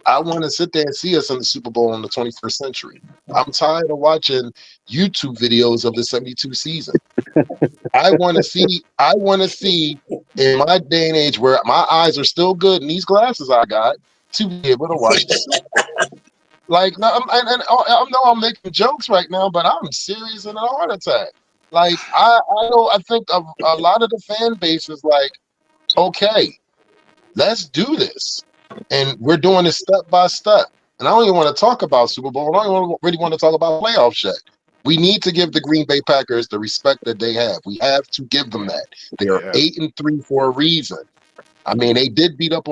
I want to sit there and see us in the Super Bowl in the 21st century. I'm tired of watching YouTube videos of the 72 season. I want to see in my day and age where my eyes are still good and these glasses I got to be able to watch the Super Bowl. Like, no, I know I'm making jokes right now, but I'm serious in a heart attack. Like, I think a lot of the fan base is like, okay, let's do this. And we're doing this step by step. And I don't even want to talk about Super Bowl. I don't even really want to talk about playoffs yet. We need to give the Green Bay Packers the respect that they have. We have to give them that. They are 8-3 for a reason. I mean, they did beat up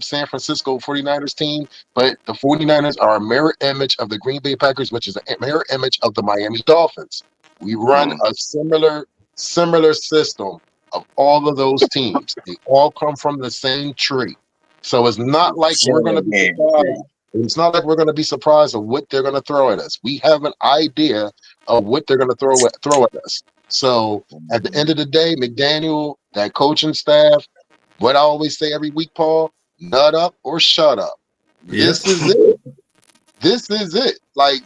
San Francisco 49ers team, but the 49ers are a mirror image of the Green Bay Packers, which is a mirror image of the Miami Dolphins. We run a similar system of all of those teams. They all come from the same tree. So it's not like we're going to be surprised. It's not like we're going to be surprised of what they're going to throw at us. We have an idea of what they're going to throw at us. So at the end of the day, McDaniel, that coaching staff, what I always say every week, Paul, nut up or shut up. This is it. This is it. Like,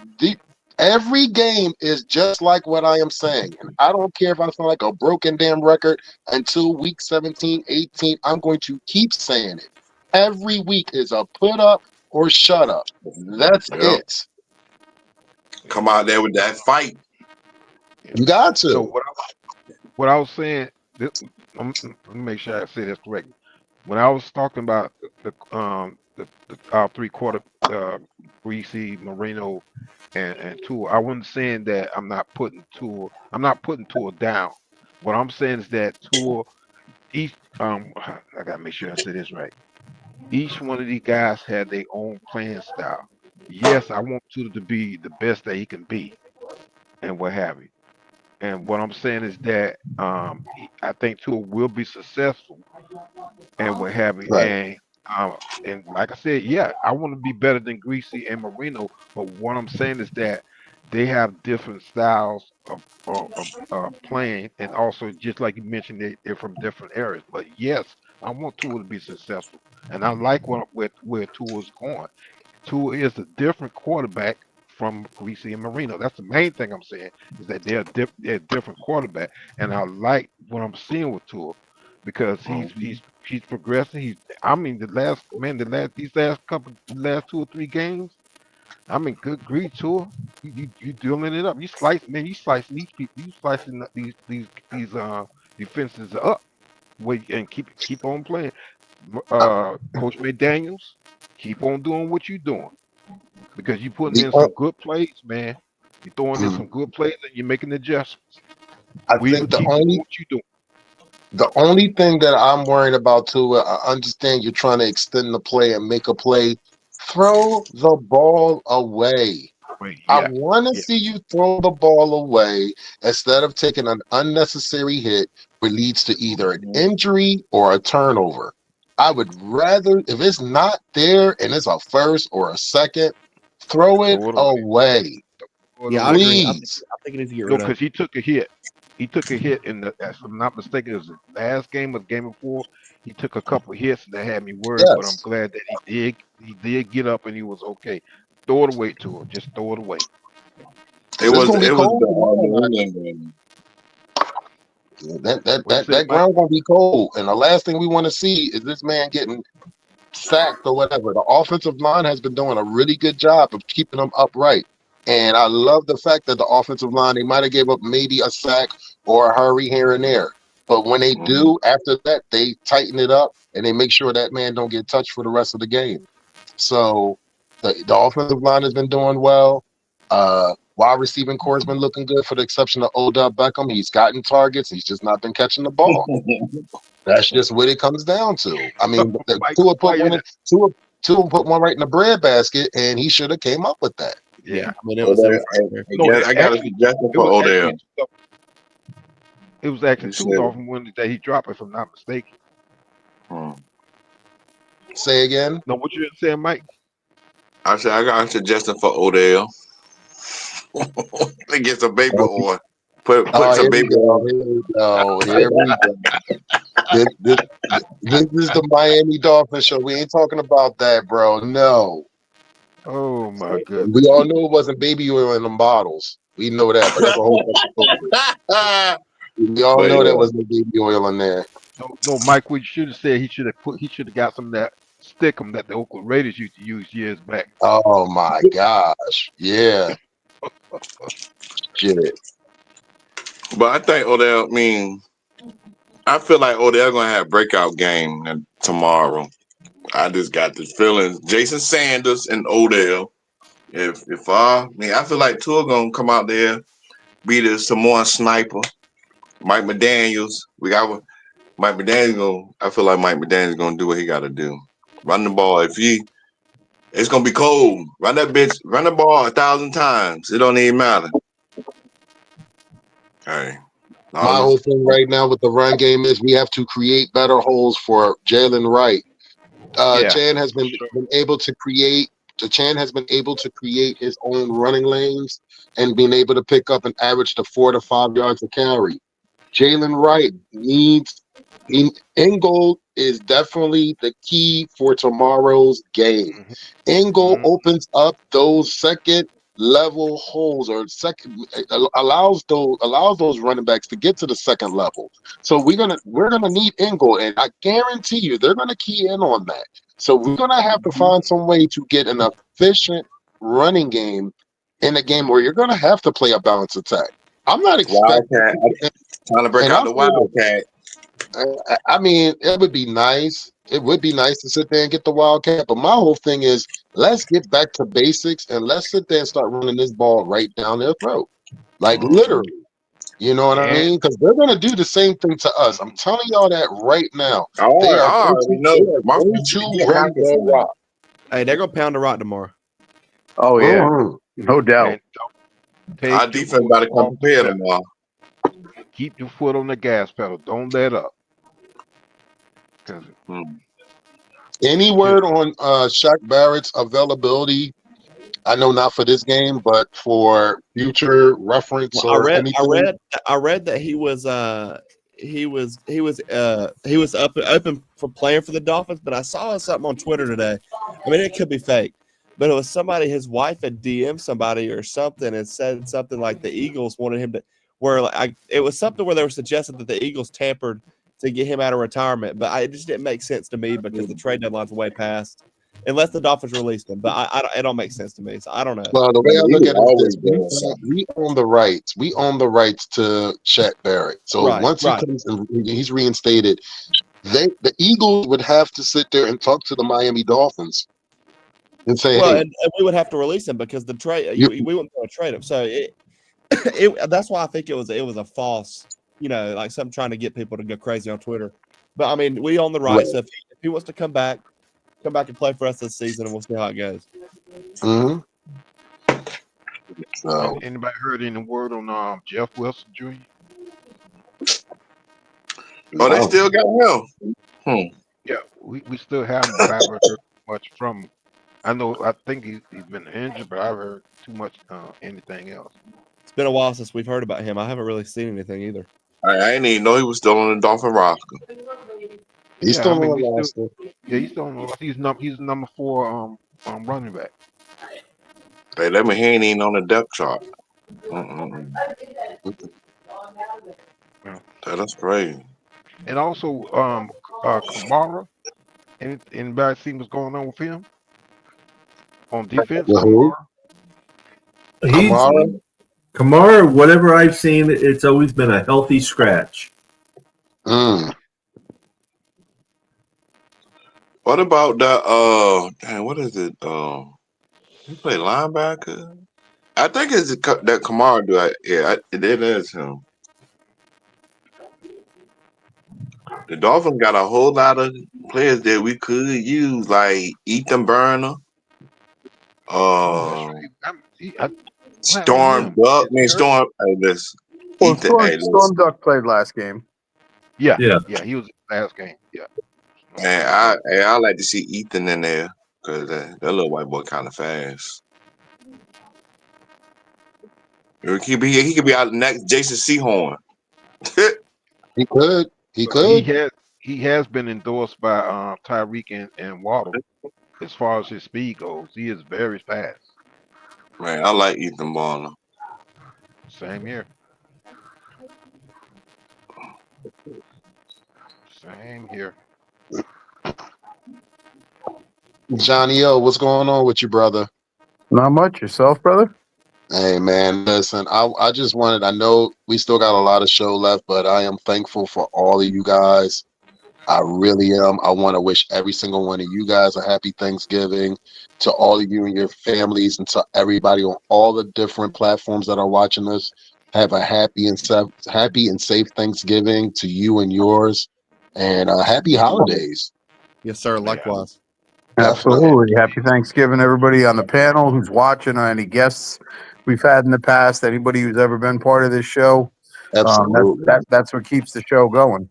every game is just like what I am saying. And I don't care if I sound like a broken damn record until week 17, 18. I'm going to keep saying it. Every week is a put up or shut up. That's it. Come out there with that fight. You got to. So what I was saying, let me make sure I say this correctly. When I was talking about our three-quarter Greasy, Marino, and Tua, I wasn't saying that I'm not putting Tua down. What I'm saying is that Tua, I gotta make sure I say this right. Each one of these guys had their own playing style. Yes, I want Tua to be the best that he can be, and what have you. And what I'm saying is that I think Tua will be successful and what have you. Right. And like I said, yeah, I want to be better than Greasy and Marino. But what I'm saying is that they have different styles of playing, and also just like you mentioned, they're from different areas. But yes, I want Tua to be successful, and I like where Tua is going. Tua is a different quarterback from Greasy and Marino. That's the main thing I'm saying is that they're a different quarterback, and I like what I'm seeing with Tua because he's progressing. These last 2 or 3 games. I mean, good grief, Tua. You doing it up. You slicing these people. You slicing these defenses up. Wait and keep on playing. Coach McDaniels, keep on doing what you're doing. Because you're putting in some good plays, man. You're throwing in some good plays and you're making adjustments. I think the only thing that I'm worried about too, I understand you're trying to extend the play and make a play. Throw the ball away. I want to see you throw the ball away instead of taking an unnecessary hit which leads to either an injury or a turnover. I would rather, if it's not there and it's a first or a second, throw it away. Yeah, please. I think it is No, because he took a hit. He took a hit if I'm not mistaken, it was the last game or the game before. He took a couple of hits that had me worried, but I'm glad that he did get up and he was okay. Throw it away to him. Just throw it away. It was that ground gonna be cold, and the last thing we want to see is this man getting sacked or whatever. The offensive line has been doing a really good job of keeping them upright, and I love the fact that the offensive line, they might have gave up maybe a sack or a hurry here and there, but when they do, after that, they tighten it up and they make sure that man don't get touched for the rest of the game. So the offensive line has been doing well. Wide receiving core has been looking good, for the exception of Odell Beckham. He's gotten targets. He's just not been catching the ball. That's just what it comes down to. I mean, Tua put one right in the bread basket, and he should have came up with that. Yeah, I mean, it was. I got a suggestion for Odell. It was actually 2 Dolphins one that he dropped, if I'm not mistaken. Say again. No, what you saying, Mike? I said I got a suggestion for Odell. They get some baby oil. Put some Here we baby go. oil. Here we go. Here we go. This is the Miami Dolphins show. We ain't talking about that, bro. No. Oh my goodness. We all knew it wasn't baby oil in them bottles. We know that, but that's a whole bunch We all know there was no baby oil in there. No, Mike, what you should have said, he should have got some of that stickum that the Oakland Raiders used to use years back. Oh my gosh. Yeah. Shit. But I think Odell, I feel like Odell gonna have a breakout game tomorrow. I just got this feeling. Jason Sanders and Odell. I feel like Tua gonna come out there, be the Samoan sniper. Mike McDaniels. We got Mike McDaniels. I feel like Mike McDaniels gonna do what he gotta do. Run the ball. It's gonna be cold. Run that bitch. Run the ball 1,000 times. It don't even matter. Hey. My whole thing right now with the run game is we have to create better holes for Jalen Wright. Chan has been able to create. Chan has been able to create his own running lanes and being able to pick up an average to 4 to 5 yards a carry. Jalen Wright needs. Ingold is definitely the key for tomorrow's game. Ingold opens up those second level holes or allows those running backs to get to the second level. So we're gonna need Ingold, and I guarantee you they're gonna key in on that. So we're gonna have to find some way to get an efficient running game in a game where you're gonna have to play a balanced attack. I'm not expecting trying to break out the Wildcat. I mean, it would be nice. It would be nice to sit there and get the Wildcat. But my whole thing is, let's get back to basics and let's sit there and start running this ball right down their throat. Like literally. You know what I mean? Because they're going to do the same thing to us. I'm telling y'all that right now. They are going to run the rock. Hey, they're going to pound the rock tomorrow. Oh, yeah. No doubt. Our defense got to come prepared tomorrow. Keep your foot on the gas pedal. Don't let up. Any word on Shaq Barrett's availability? I know not for this game, but for future reference or anything. I read that he was open for playing for the Dolphins, but I saw something on Twitter today. I mean, it could be fake, but it was somebody. His wife had DM'd somebody or something and said something like the Eagles wanted him to. It was something where they were suggesting that the Eagles tampered to get him out of retirement, but it just didn't make sense to me because the trade deadline's way past. Unless the Dolphins released him, but it don't make sense to me. So I don't know. Well, the way I look at it is this: we own the rights. We own the rights to Shaq Barrett. So once he comes and he's reinstated, the Eagles would have to sit there and talk to the Miami Dolphins and say, "Hey," and we would have to release him because the trade we wouldn't go to trade him. So that's why I think it was a false, like something trying to get people to go crazy on Twitter. But I mean, we own the rights. So if he wants to come back and play for us this season, and we'll see how it goes. So, anybody heard any word on Jeff Wilson Jr.? Oh, they still got him. Yeah, we still have him, but I haven't heard much from him. I think he's been injured, but I haven't heard too much anything else. It's been a while since we've heard about him. I haven't really seen anything either. I didn't even know he was still on the Dolphin roster. He's still on the roster. Yeah, he's still on the roster. He's number 4 running back. Hey, he ain't even on the depth chart. That's crazy. And also, Kamara. Anybody see what's going on with him on defense? Kamara, whatever I've seen, it's always been a healthy scratch. What about that? What is it? He play linebacker. I think it's that Kamara dude. It is him. The Dolphins got a whole lot of players that we could use, like Ethan Burner, Storm Duck. Storm. Storm Duck played last game. Yeah, he was last game. Yeah. And I like to see Ethan in there because that little white boy kind of fast. He could be our next Jason Sehorn. He could. He But could. he has been endorsed by Tyreek and Waddle as far as his speed goes. He is very fast. Man, I like Ethan Bonner. Same here. Same here. Johnny O, what's going on with you, brother? Not much. Yourself, brother? Hey man, listen, I just wanted, I know we still got a lot of show left, but I am thankful for all of you guys. I really am. I want to wish every single one of you guys a happy Thanksgiving, to all of you and your families, and to everybody on all the different platforms that are watching us. Have a happy and safe Thanksgiving to you and yours, and happy holidays. Yes, sir. Likewise. Absolutely. Happy Thanksgiving, everybody on the panel who's watching, or any guests we've had in the past, anybody who's ever been part of this show. Absolutely. That's what keeps the show going.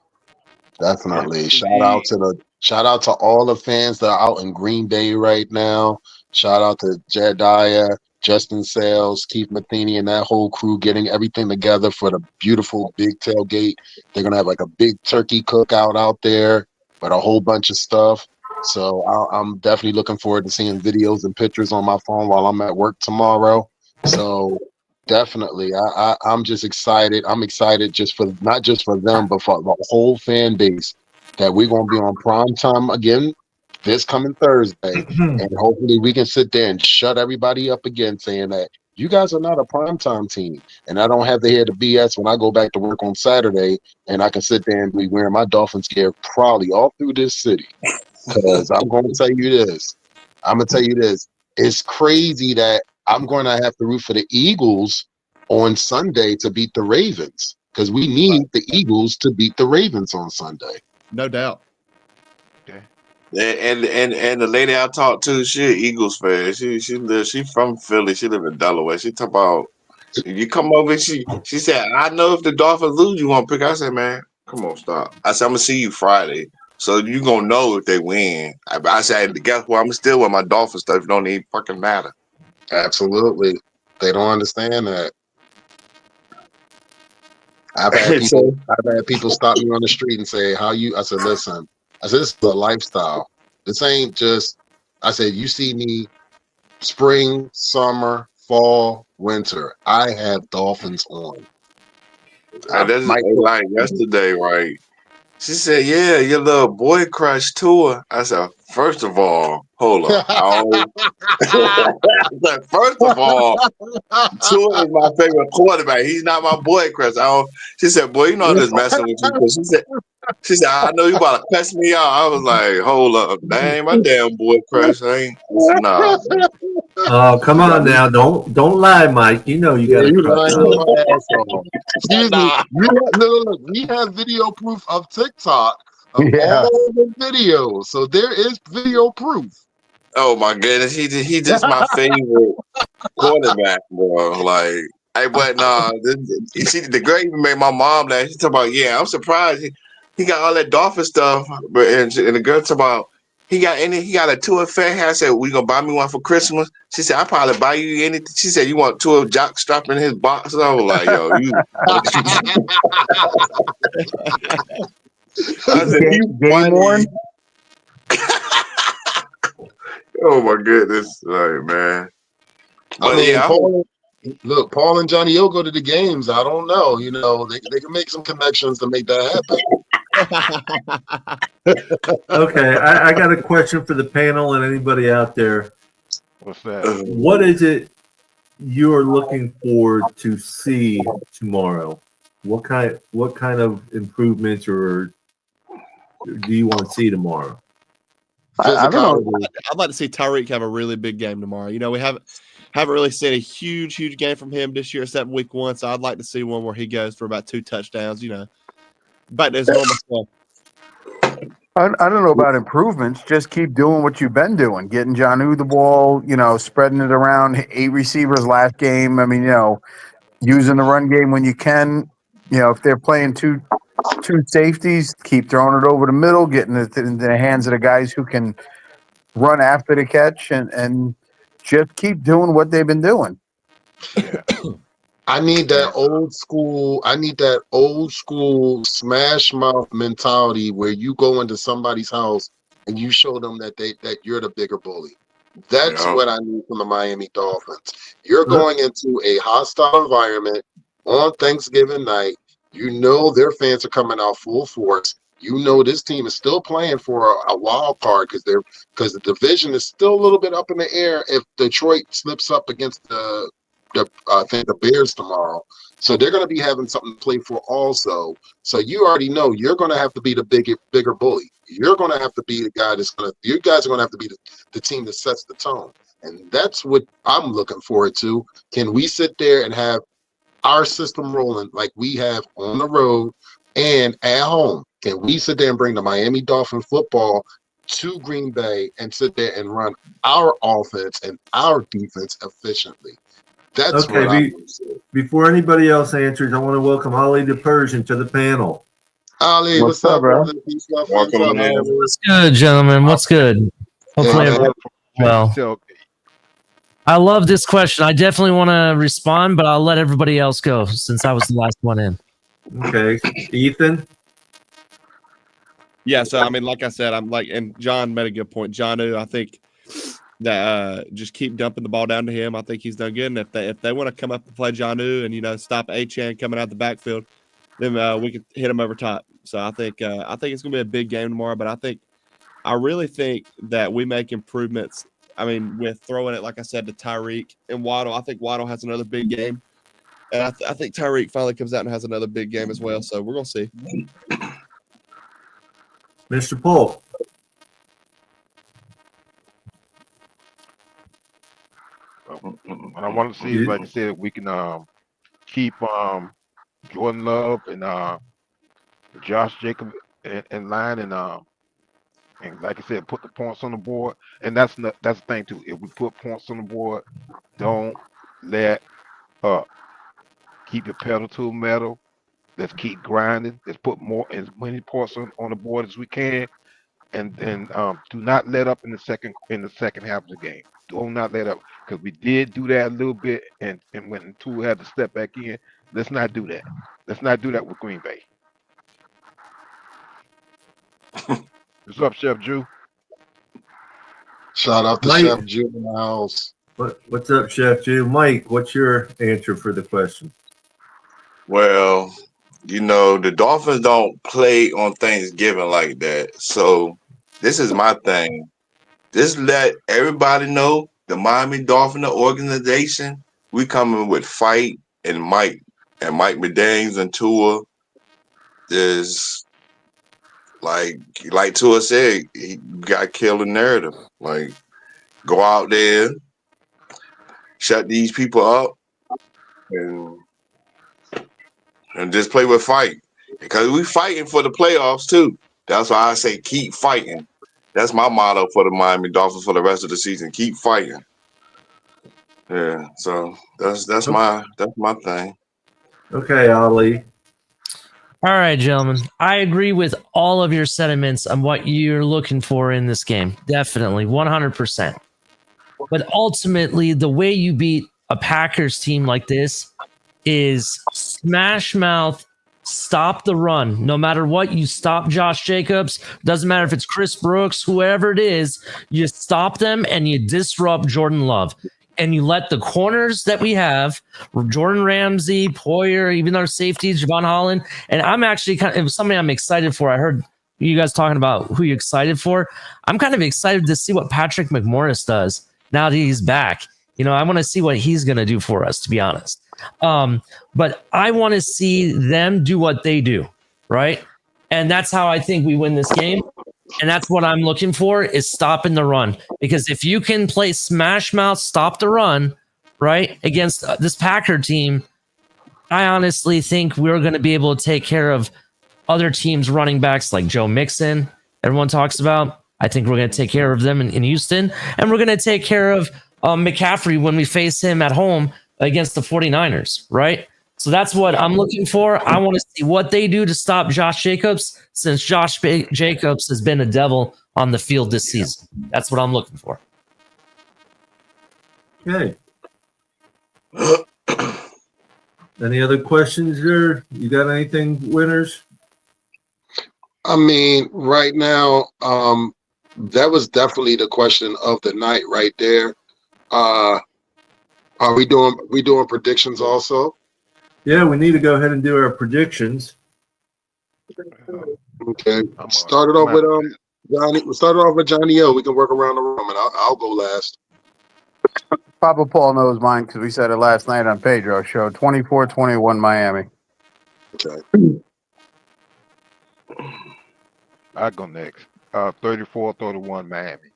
Definitely. Shout out to all the fans that are out in Green Bay right now. Shout out to Jedediah, Justin Sales, Keith Matheny, and that whole crew getting everything together for the beautiful big tailgate. They're gonna have like a big turkey cookout out there with a whole bunch of stuff. So I'm definitely looking forward to seeing videos and pictures on my phone while I'm at work tomorrow. So definitely, I'm just excited. I'm excited not just for them, but for the whole fan base that we're gonna be on prime time again this coming Thursday, and hopefully we can sit there and shut everybody up again, saying that you guys are not a primetime team, and I don't have to hear the BS when I go back to work on Saturday, and I can sit there and be wearing my Dolphins gear proudly all through this city. Because I'm going to tell you this. It's crazy that I'm going to have to root for the Eagles on Sunday to beat the Ravens, because we need the Eagles to beat the Ravens on Sunday. No doubt. Okay. And the lady I talked to, she an Eagles fan. She from Philly. She live in Delaware. She talk about, you come over. She said, I know if the Dolphins lose, you want to pick. I said, man, come on, stop. I said, I'm gonna see you Friday. So you gonna know if they win. I said, guess what? I'm still with my Dolphin stuff. It don't even fucking matter. Absolutely, they don't understand that. I've had people stop me on the street and say, "How you?" I said, "Listen, this is a lifestyle. This ain't just." I said, "You see me, spring, summer, fall, winter. I have Dolphins on." And this is like yesterday, right? She said, yeah, your little boy crush Tua. I said, first of all, hold up. First of all, Tua is my favorite quarterback. He's not my boy crush. She said, boy, you know I'm just messing with you. She said, I know you about to cuss me out. I was like, hold up. Dang, my damn boy crush ain't. Nah. Oh, come on now. Don't lie, Mike. You know you got to crush on. Excuse me. Look, we have video proof of TikTok of all the videos. So there is video proof. Oh my goodness, he just my favorite quarterback, bro. Like, but nah, the girl even made my mom laugh. She talk about, yeah, I'm surprised he got all that Dolphin stuff, but and the girl talk about he got a Tua fan hat. I said, we gonna buy me one for Christmas. She said, I'll probably buy you anything. She said, you want Tua jock strap in his box? And I was like, yo, you. I said, you funny. Oh my goodness, like, man. But I mean, Paul and Johnny O go to the games. I don't know. You know, they can make some connections to make that happen. Okay, I got a question for the panel and anybody out there. What's that? What is it you're looking forward to see tomorrow? What kind of improvements or do you want to see tomorrow? I don't know. I'd like to see Tyreek have a really big game tomorrow. You know, we haven't really seen a huge game from him this year, except week 1. So I'd like to see one where he goes for about 2 touchdowns. You know, back to his normal stuff. I don't know about improvements. Just keep doing what you've been doing, getting Jonnu the ball, you know, spreading it around. 8 receivers last game. I mean, you know, using the run game when you can. You know, if they're playing two two safeties, keep throwing it over the middle, getting it in the hands of the guys who can run after the catch, and just keep doing what they've been doing. Yeah. I need that old school. I need that old school smash mouth mentality where you go into somebody's house and you show them that you're the bigger bully. That's Yeah. what I need from the Miami Dolphins. You're going into a hostile environment on Thanksgiving night. You know their fans are coming out full force. You know this team is still playing for a wild card because the division is still a little bit up in the air if Detroit slips up against I think the Bears tomorrow. So they're going to be having something to play for also. So you already know you're going to have to be the bigger bully. You're going to have to be the guy you guys are going to have to be the team that sets the tone. And that's what I'm looking forward to. Can we sit there and have our system rolling like we have on the road and at home? Can we sit there and bring the Miami Dolphin football to Green Bay and sit there and run our offense and our defense efficiently? That's what I'm before anybody else answers, I want to welcome Ali the Persian to the panel. Ali, what's up, bro? Welcome, man. What's good, gentlemen? What's good? Hopefully, everyone's well. I love this question. I definitely want to respond, but I'll let everybody else go since I was the last one in. Okay, Ethan. Yeah, so I mean, like I said, and John made a good point. John, I think that just keep dumping the ball down to him. I think he's done good. And if they want to come up and play Jonnu and stop Achane coming out the backfield, then we can hit him over top. So I think it's gonna be a big game tomorrow. But I really think that we make improvements. I mean, with throwing it, like I said, to Tyreek and Waddle. I think Waddle has another big game, and I think Tyreek finally comes out and has another big game as well. So we're gonna see. Mr. Polk. What I want to see is, like I said, we can keep Jordan Love and Josh Jacobs in line, and like I said, put the points on the board. And that's the thing too. If we put points on the board, don't let up. Keep your pedal to the metal. Let's keep grinding. Let's put as many points on the board as we can, and do not let up in the second half of the game. Do not let up, because we did do that a little bit, and when Tua had to step back in, let's not do that. Let's not do that with Green Bay. What's up, Chef Drew? Shout out to Mike. Chef Drew in the house. What's up, Chef Drew? Mike, what's your answer for the question? Well, the Dolphins don't play on Thanksgiving like that. So this is my thing. Just let everybody know the Miami Dolphin organization, we coming with fight and Mike McDaniels and Tua is like Tua said, he got to kill the narrative. Like, go out there, shut these people up, and just play with fight. Because we fighting for the playoffs too. That's why I say keep fighting. That's my motto for the Miami Dolphins for the rest of the season. Keep fighting. Yeah, so that's my thing. Okay, Ali. All right, gentlemen. I agree with all of your sentiments on what you're looking for in this game. Definitely, 100%. But ultimately, the way you beat a Packers team like this is smash mouth, stop the run. No matter what, you stop Josh Jacobs. Doesn't matter if it's Chris Brooks, whoever it is, you stop them and you disrupt Jordan Love. And you let the corners that we have, Jordan Ramsey, Poyer, even our safeties, Javon Holland. And I'm actually it was something I'm excited for. I heard you guys talking about who you're excited for. I'm kind of excited to see what Patrick McMorris does now that he's back. I want to see what he's going to do for us, to be honest. But I want to see them do what they do, right? And that's how I think we win this game. And that's what I'm looking for, is stopping the run. Because if you can play smash mouth, stop the run, right, against this Packer team, I honestly think we're going to be able to take care of other teams' running backs like Joe Mixon, everyone talks about. I think we're going to take care of them in Houston. And we're going to take care of McCaffrey when we face him at home against the 49ers, right? So that's what I'm looking for. I want to see what they do to stop Josh Jacobs, since Josh Jacobs has been a devil on the field this season. That's what I'm looking for. Okay. Any other questions there? You got anything, winners? I mean, right now, that was definitely the question of the night right there. Are we doing predictions also? Yeah, we need to go ahead and do our predictions. Okay. Started off with Johnny. We started off with Johnny O. We can work around the room, and I'll go last. Papa Paul knows mine because we said it last night on Pedro's show. 24-21 Miami. Okay. I go next. 34-31 Miami.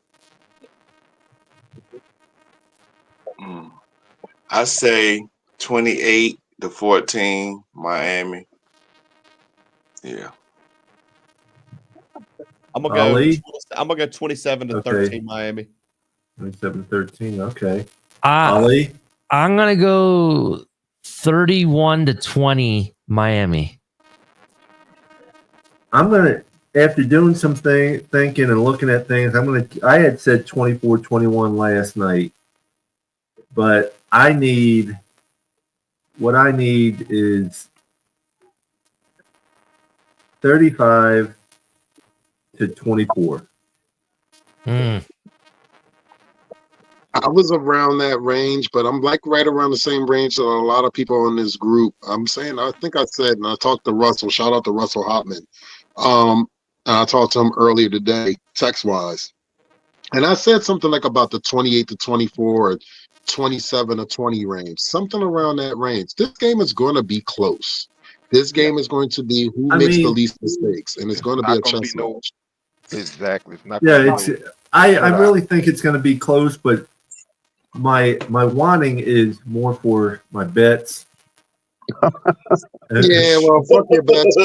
I say 28-14 Miami. Yeah. I'm gonna Ali? go 27-13 Miami. 27-13. Okay. Ali? Ali? I'm gonna go 31-20 Miami. I'm gonna, after doing some thinking and looking at things, I had said 24-21 last night, but what I need is 35-24. I was around that range, but I'm like right around the same range that a lot of people in this group. I'm saying, I think I said, and I talked to Russell. Shout out to Russell Hopman. And I talked to him earlier today, text wise, and I said something like about the 28-24, or 27-20 range, something around that range. This game is going to be close. This game is going to be who makes the least mistakes, and it's going to be a chess match. Exactly. It's not. Yeah, I really think it's going to be close, but my wanting is more for my bets. Yeah, well, fuck your bets. I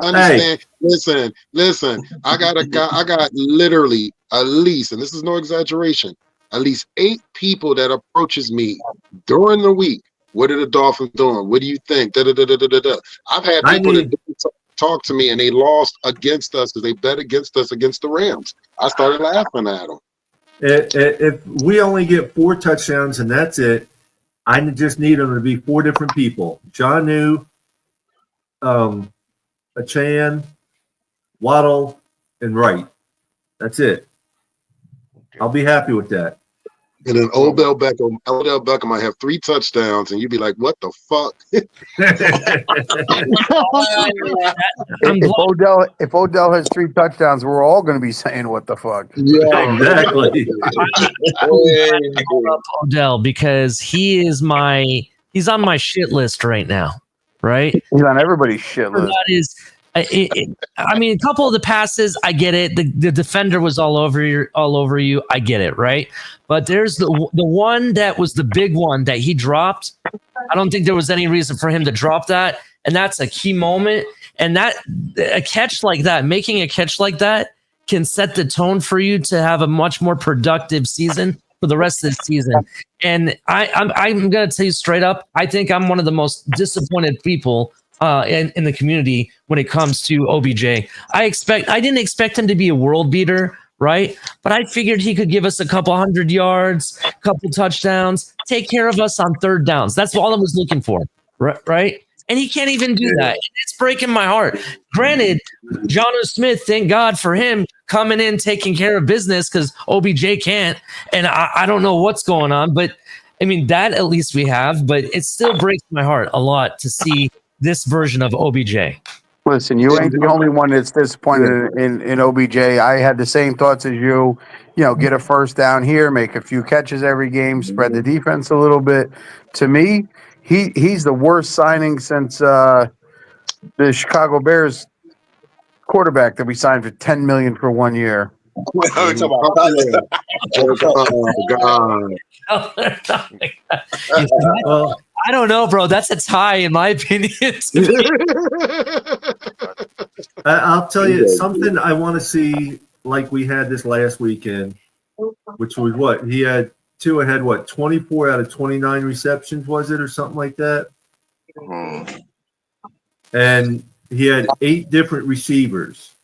understand. Hey. Listen. I got literally at least, and this is no exaggeration, at least 8 people that approaches me during the week. What are the Dolphins doing? What do you think? I've had people that talk to me and they lost against us because they bet against us against the Rams. I started laughing at them. If we only get 4 touchdowns and that's it, I just need them to be 4 different people: Jonnu, Achane, Waddle, and Wright. That's it. I'll be happy with that. And then Odell Beckham might have 3 touchdowns, and you'd be like, "What the fuck?" If Odell has 3 touchdowns, we're all going to be saying, "What the fuck?" Yeah, exactly. Odell, because he's on my shit list right now, right? He's on everybody's shit list. That is, I mean, a couple of the passes, I get it. The defender was all over you. I get it, right? But there's the one that was the big one that he dropped. I don't think there was any reason for him to drop that, and that's a key moment. And that a catch like that, making a catch like that, can set the tone for you to have a much more productive season for the rest of the season. And I'm going to tell you straight up, I think I'm one of the most disappointed people in the community when it comes to OBJ. I didn't expect him to be a world beater, right? But I figured he could give us a couple 100 yards, a couple touchdowns, take care of us on 3rd downs. That's all I was looking for, right? And he can't even do that. It's breaking my heart. Granted, Jonnu Smith, thank God for him coming in, taking care of business, because OBJ can't. And I don't know what's going on, but I mean, that at least we have. But it still breaks my heart a lot to see this version of OBJ. Listen, you ain't the only one that's disappointed in OBJ. I had the same thoughts as you. You know, get a 1st down here, make a few catches every game, spread the defense a little bit. To me, he's the worst signing since the Chicago Bears quarterback that we signed for $10 million for 1 year. I don't know, bro. That's a tie, in my opinion. I'll tell you something I want to see, like we had this last weekend, which was what? He had 24 out of 29 receptions, was it, or something like that? And he had 8 different receivers.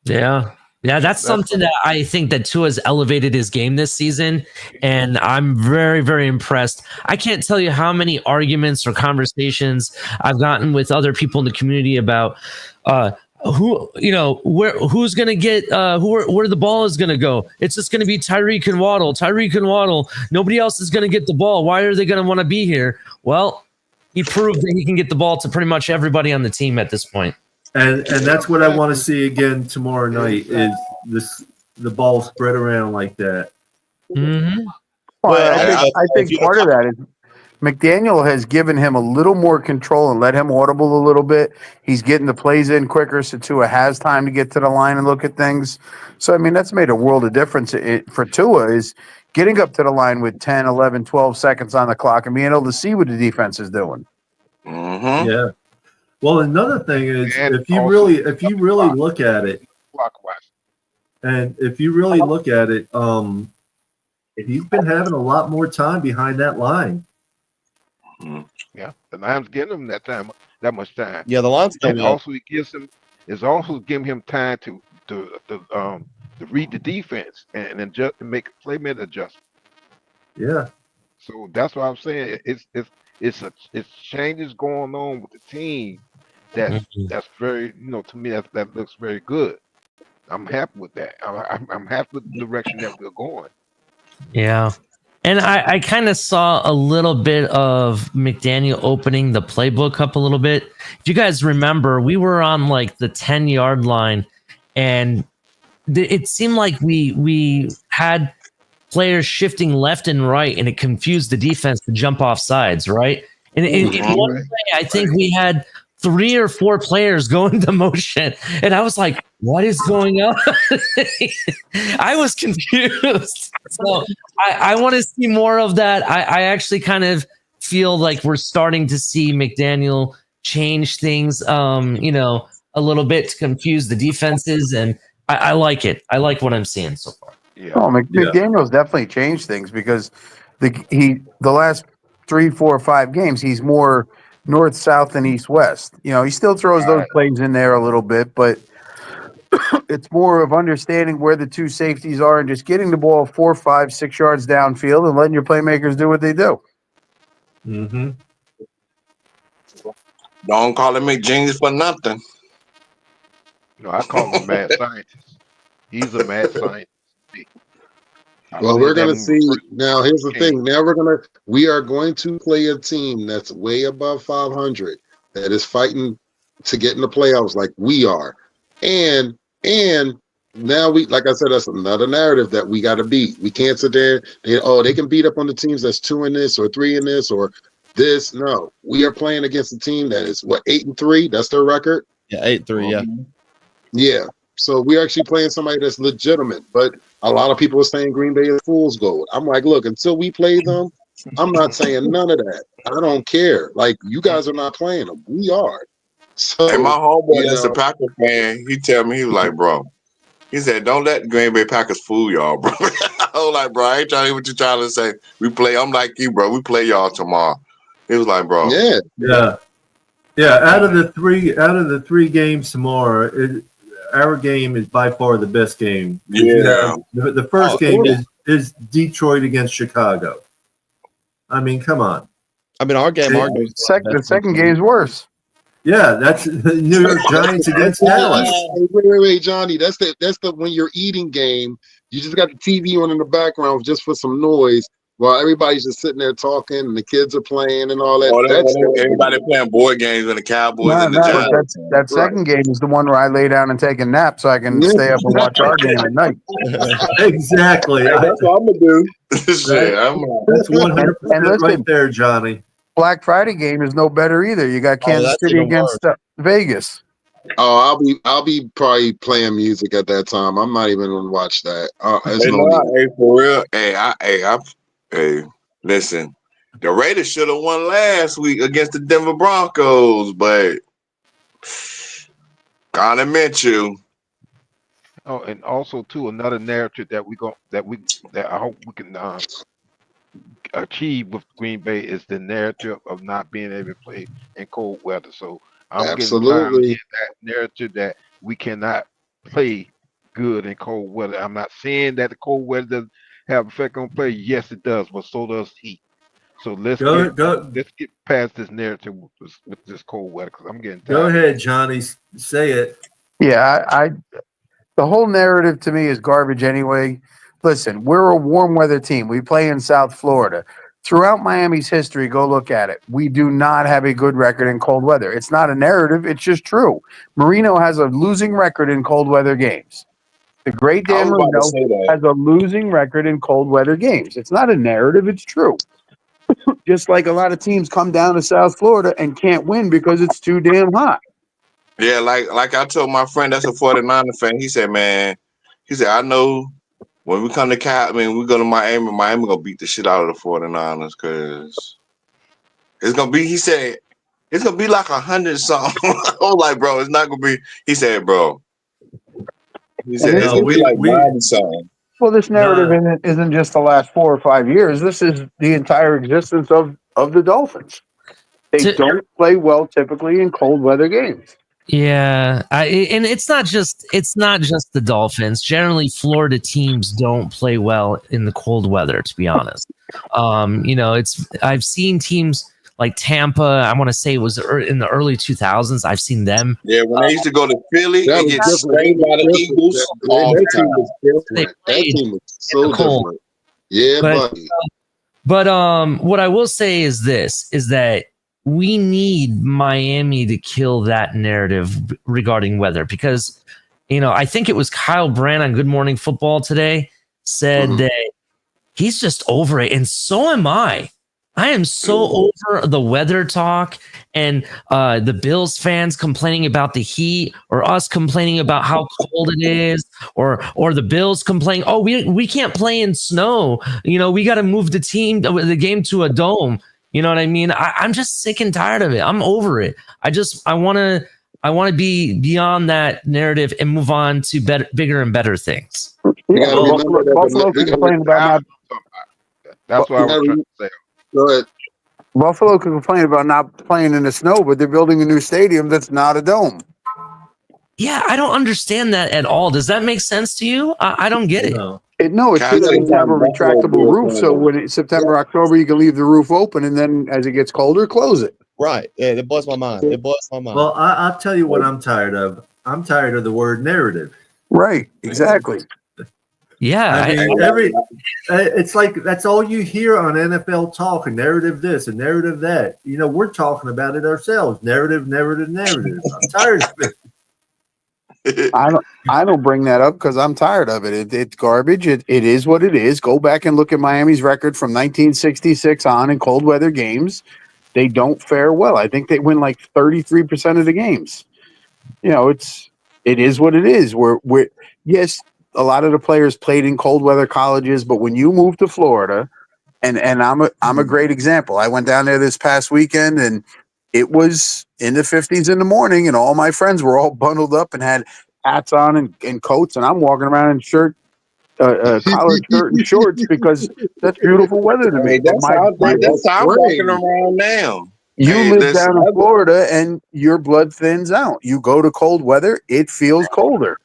Yeah. Yeah, that's something that I think that Tua's elevated his game this season, and I'm very, very impressed. I can't tell you how many arguments or conversations I've gotten with other people in the community about who's going to get where the ball is going to go. It's just going to be Tyreek and Waddle. Tyreek and Waddle. Nobody else is going to get the ball. Why are they going to want to be here? Well, he proved that he can get the ball to pretty much everybody on the team at this point. And that's what I want to see again tomorrow night is the ball spread around like that. Mm-hmm. Well, I think part of that is McDaniel has given him a little more control and let him audible a little bit. He's getting the plays in quicker, so Tua has time to get to the line and look at things. So, I mean, that's made a world of difference for Tua is getting up to the line with 10, 11, 12 seconds on the clock and being able to see what the defense is doing. Mm-hmm. Yeah. Well, another thing is if you really look at it, and if you really look at it, he's been having a lot more time behind that line. Yeah, the line's getting him that much time. Yeah, the line's and also it gives him giving him time to read the defense and adjust and make playmaker adjustment. Yeah. So that's what I'm saying. It's changes going on with the team that's very, to me that looks very good. I'm happy with that. I'm happy with the direction that we're going. Yeah. And I kind of saw a little bit of McDaniel opening the playbook up a little bit. If you guys remember, we were on like the 10-yard line, and it seemed like we had players shifting left and right, and it confused the defense to jump off sides, right? And in one play, I think we had 3 or 4 players going to motion, and I was like, what is going on? I was confused. So I want to see more of that. I actually kind of feel like we're starting to see McDaniel change things, a little bit to confuse the defenses, and I like it. I like what I'm seeing so far. Yeah. Oh, McDaniel's definitely changed things because the last 3, 4, 5 games, he's more north, south, and east, west. He still throws those plays in there a little bit, but it's more of understanding where the 2 safeties are and just getting the ball 4, 5, 6 yards downfield and letting your playmakers do what they do. Mm-hmm. Don't call him McGenius for nothing. No, I call him a mad scientist. He's a mad scientist. Well, we're going to see. Now, here's the thing. Now we are going to play a team that's way above 500 that is fighting to get in the playoffs like we are. And now like I said, that's another narrative that we got to beat. We can't sit there. They can beat up on the teams that's 2 in this or 3 in this or this. No, we are playing against a team that is 8-3. That's their record. Yeah, 8-3. Yeah. Yeah. So we're actually playing somebody that's legitimate, but a lot of people are saying Green Bay is fool's gold. I'm like, look, until we play them, I'm not saying none of that. I don't care. Like, you guys are not playing them. We are. So, hey, my homeboy that's a Packers fan, he tell me, he was like, bro, he said, don't let the Green Bay Packers fool y'all, bro. I was like, bro, I ain't trying to hear what you're trying to say. I'm like you, bro. We play y'all tomorrow. He was like, bro. Yeah. Out of the 3 games tomorrow, our game is by far the best game. Yeah. The first game is Detroit against Chicago. I mean, come on. I mean, the second game's worse. Yeah, that's the New York Giants against Dallas. Wait, Johnny. That's the when you're eating game. You just got the TV on in the background just for some noise while everybody's just sitting there talking and the kids are playing and all that. Everybody playing board games when the Cowboys and the Giants. That second game is the one where I lay down and take a nap so I can stay up and watch our game at night. Exactly. That's what I'm gonna do. That's 100% right there, Johnny. Black Friday game is no better either. You got Kansas City against Vegas. Oh, I'll be probably playing music at that time. I'm not even gonna watch that. For real. Hey, listen. The Raiders should have won last week against the Denver Broncos, but Gonna Minshew. Oh, and also too another narrative that I hope we can achieve with Green Bay is the narrative of not being able to play in cold weather. So I'm getting tired of Absolutely. hearing that narrative that we cannot play good in cold weather. I'm not saying that the cold weather doesn't have effect on play. Yes, it does, but so does heat. So let's Go get past this narrative with this cold weather because I'm getting go tired of it. ahead, Johnny. Say it. Yeah, I the whole narrative to me is garbage anyway. Listen, we're a warm weather team. We play in South Florida. Throughout Miami's history, go look at it. We do not have a good record in cold weather. It's not a narrative, it's just true. Marino has a losing record in cold weather games. The great I Dan was about to Marino say that. has a losing record in cold weather games. It's not a narrative, it's true. Just like a lot of teams come down to South Florida and can't win because it's too damn hot. Yeah, like I told my friend that's a 49er fan. He said, man, I know when we come to we go to Miami gonna beat the shit out of the 49ers because it's gonna be, he said, it's gonna be like 100 something. I was like, bro, it's not gonna be. He said, bro. He said, it's gonna be like 90 something. Well, this narrative isn't just the last 4 or 5 years. This is the entire existence of the Dolphins. They don't play well typically in cold weather games. Yeah, and it's not just the Dolphins. Generally, Florida teams don't play well in the cold weather. To be honest, I've seen teams like Tampa. I want to say it was in the early 2000s. I've seen them. Yeah, when they used to go to Philly and get sprayed by the Eagles. That team was different. That team was so different. Yeah, but what I will say is this: is that we need Miami to kill that narrative regarding weather because, I think it was Kyle Brandt on Good Morning Football today said that he's just over it. And so am I. I am so over the weather talk and the Bills fans complaining about the heat or us complaining about how cold it is or the Bills complaining, oh, we can't play in snow. We got to move the game to a dome. You know what I mean? I'm just sick and tired of it. I'm over it. I want to be beyond that narrative and move on to bigger and better things. Yeah, Buffalo can complain about not. That's what I was trying to say. Go ahead. Buffalo can complain about not playing in the snow, but they're building a new stadium that's not a dome. Yeah, I don't understand that at all. Does that make sense to you? I don't get it. No, it's because they have a retractable roof, so when it's September, October, you can leave the roof open, and then as it gets colder, close it. Right. Yeah, it blows my mind. Well, I'll tell you what I'm tired of. I'm tired of the word narrative. Right. Exactly. Yeah. I mean, it's like that's all you hear on NFL talk, a narrative this, a narrative that. We're talking about it ourselves. Narrative. I'm tired of it. I don't bring that up because I'm tired of it. It's garbage. It is what it is. Go back and look at Miami's record from 1966 on in cold weather games. They don't fare well. I think they win like 33% of the games. It is what it is. We're yes, a lot of the players played in cold weather colleges, but when you move to Florida, and I'm a great example. I went down there this past weekend and it was in the 50s in the morning, and all my friends were all bundled up and had hats on and coats, and I'm walking around in collared shirt and shorts because that's beautiful weather to me. Hey, that's how I'm walking around now. You live down in Florida, and your blood thins out. You go to cold weather, it feels colder.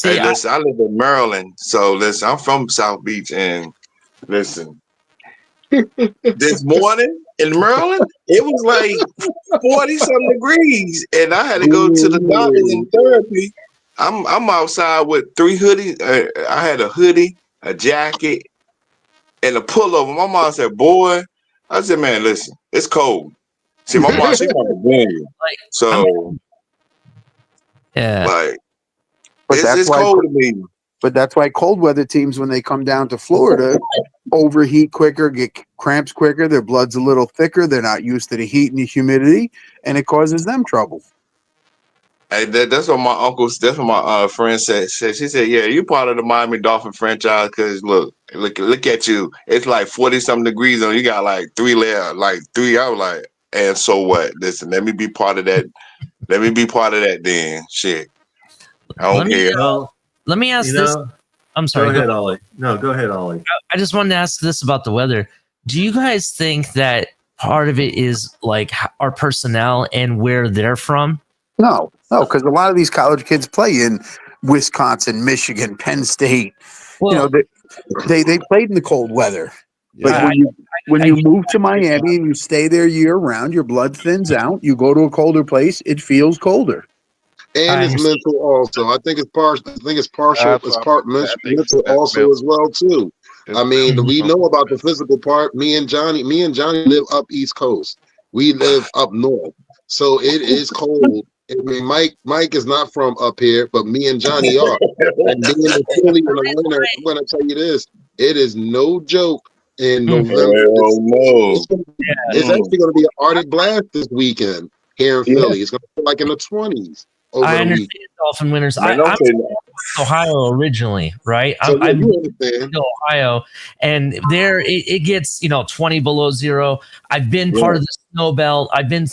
Hey, listen, I live in Maryland, so listen, I'm from South Beach, and listen, this morning in Maryland, it was like 40-something degrees, and I had to go to the doctor in therapy. I'm outside with 3 hoodies. I had a hoodie, a jacket, and a pullover. My mom said, "Boy," I said, "Man, listen, it's cold." See, my mom, she's not a woman, so yeah, it's cold to me. But that's why cold weather teams, when they come down to Florida, overheat quicker, get cramps quicker. Their blood's a little thicker. They're not used to the heat and the humidity, and it causes them trouble. Hey, that's what that's what my friend said. She said, "Yeah, you're part of the Miami Dolphin franchise because look at you. It's like 40-something degrees, and you got like 3 layers, like 3." I was like, "And so what? Listen, let me be part of that. Let me be part of that. Then shit, I don't care." Let me ask this. I'm sorry. Go ahead, Ollie. No, go ahead, Ollie. I just wanted to ask this about the weather. do you guys think that part of it is like our personnel and where they're from? No, because a lot of these college kids play in Wisconsin, Michigan, Penn State. Well, they played in the cold weather. But Yeah. when you move to Miami and you stay there year round, your blood thins out. You go to a colder place, it feels colder. And it's mental also. I think it's partial. It's part mental also as well too. I mean, we know about the physical part. Me and Johnny live up East Coast. We live up north, so it is cold. I mean, Mike is not from up here, but me and Johnny are. And being in Philly in the winter, I'm going to tell you this: it is no joke in November. It's actually going to be an Arctic blast this weekend here in Philly. It's going to be like in the 20s. I understand Dolphin winters. I'm from Ohio originally, right? So I'm you understand. in Ohio, and there it gets 20 below zero. I've been part of the snow belt. I've been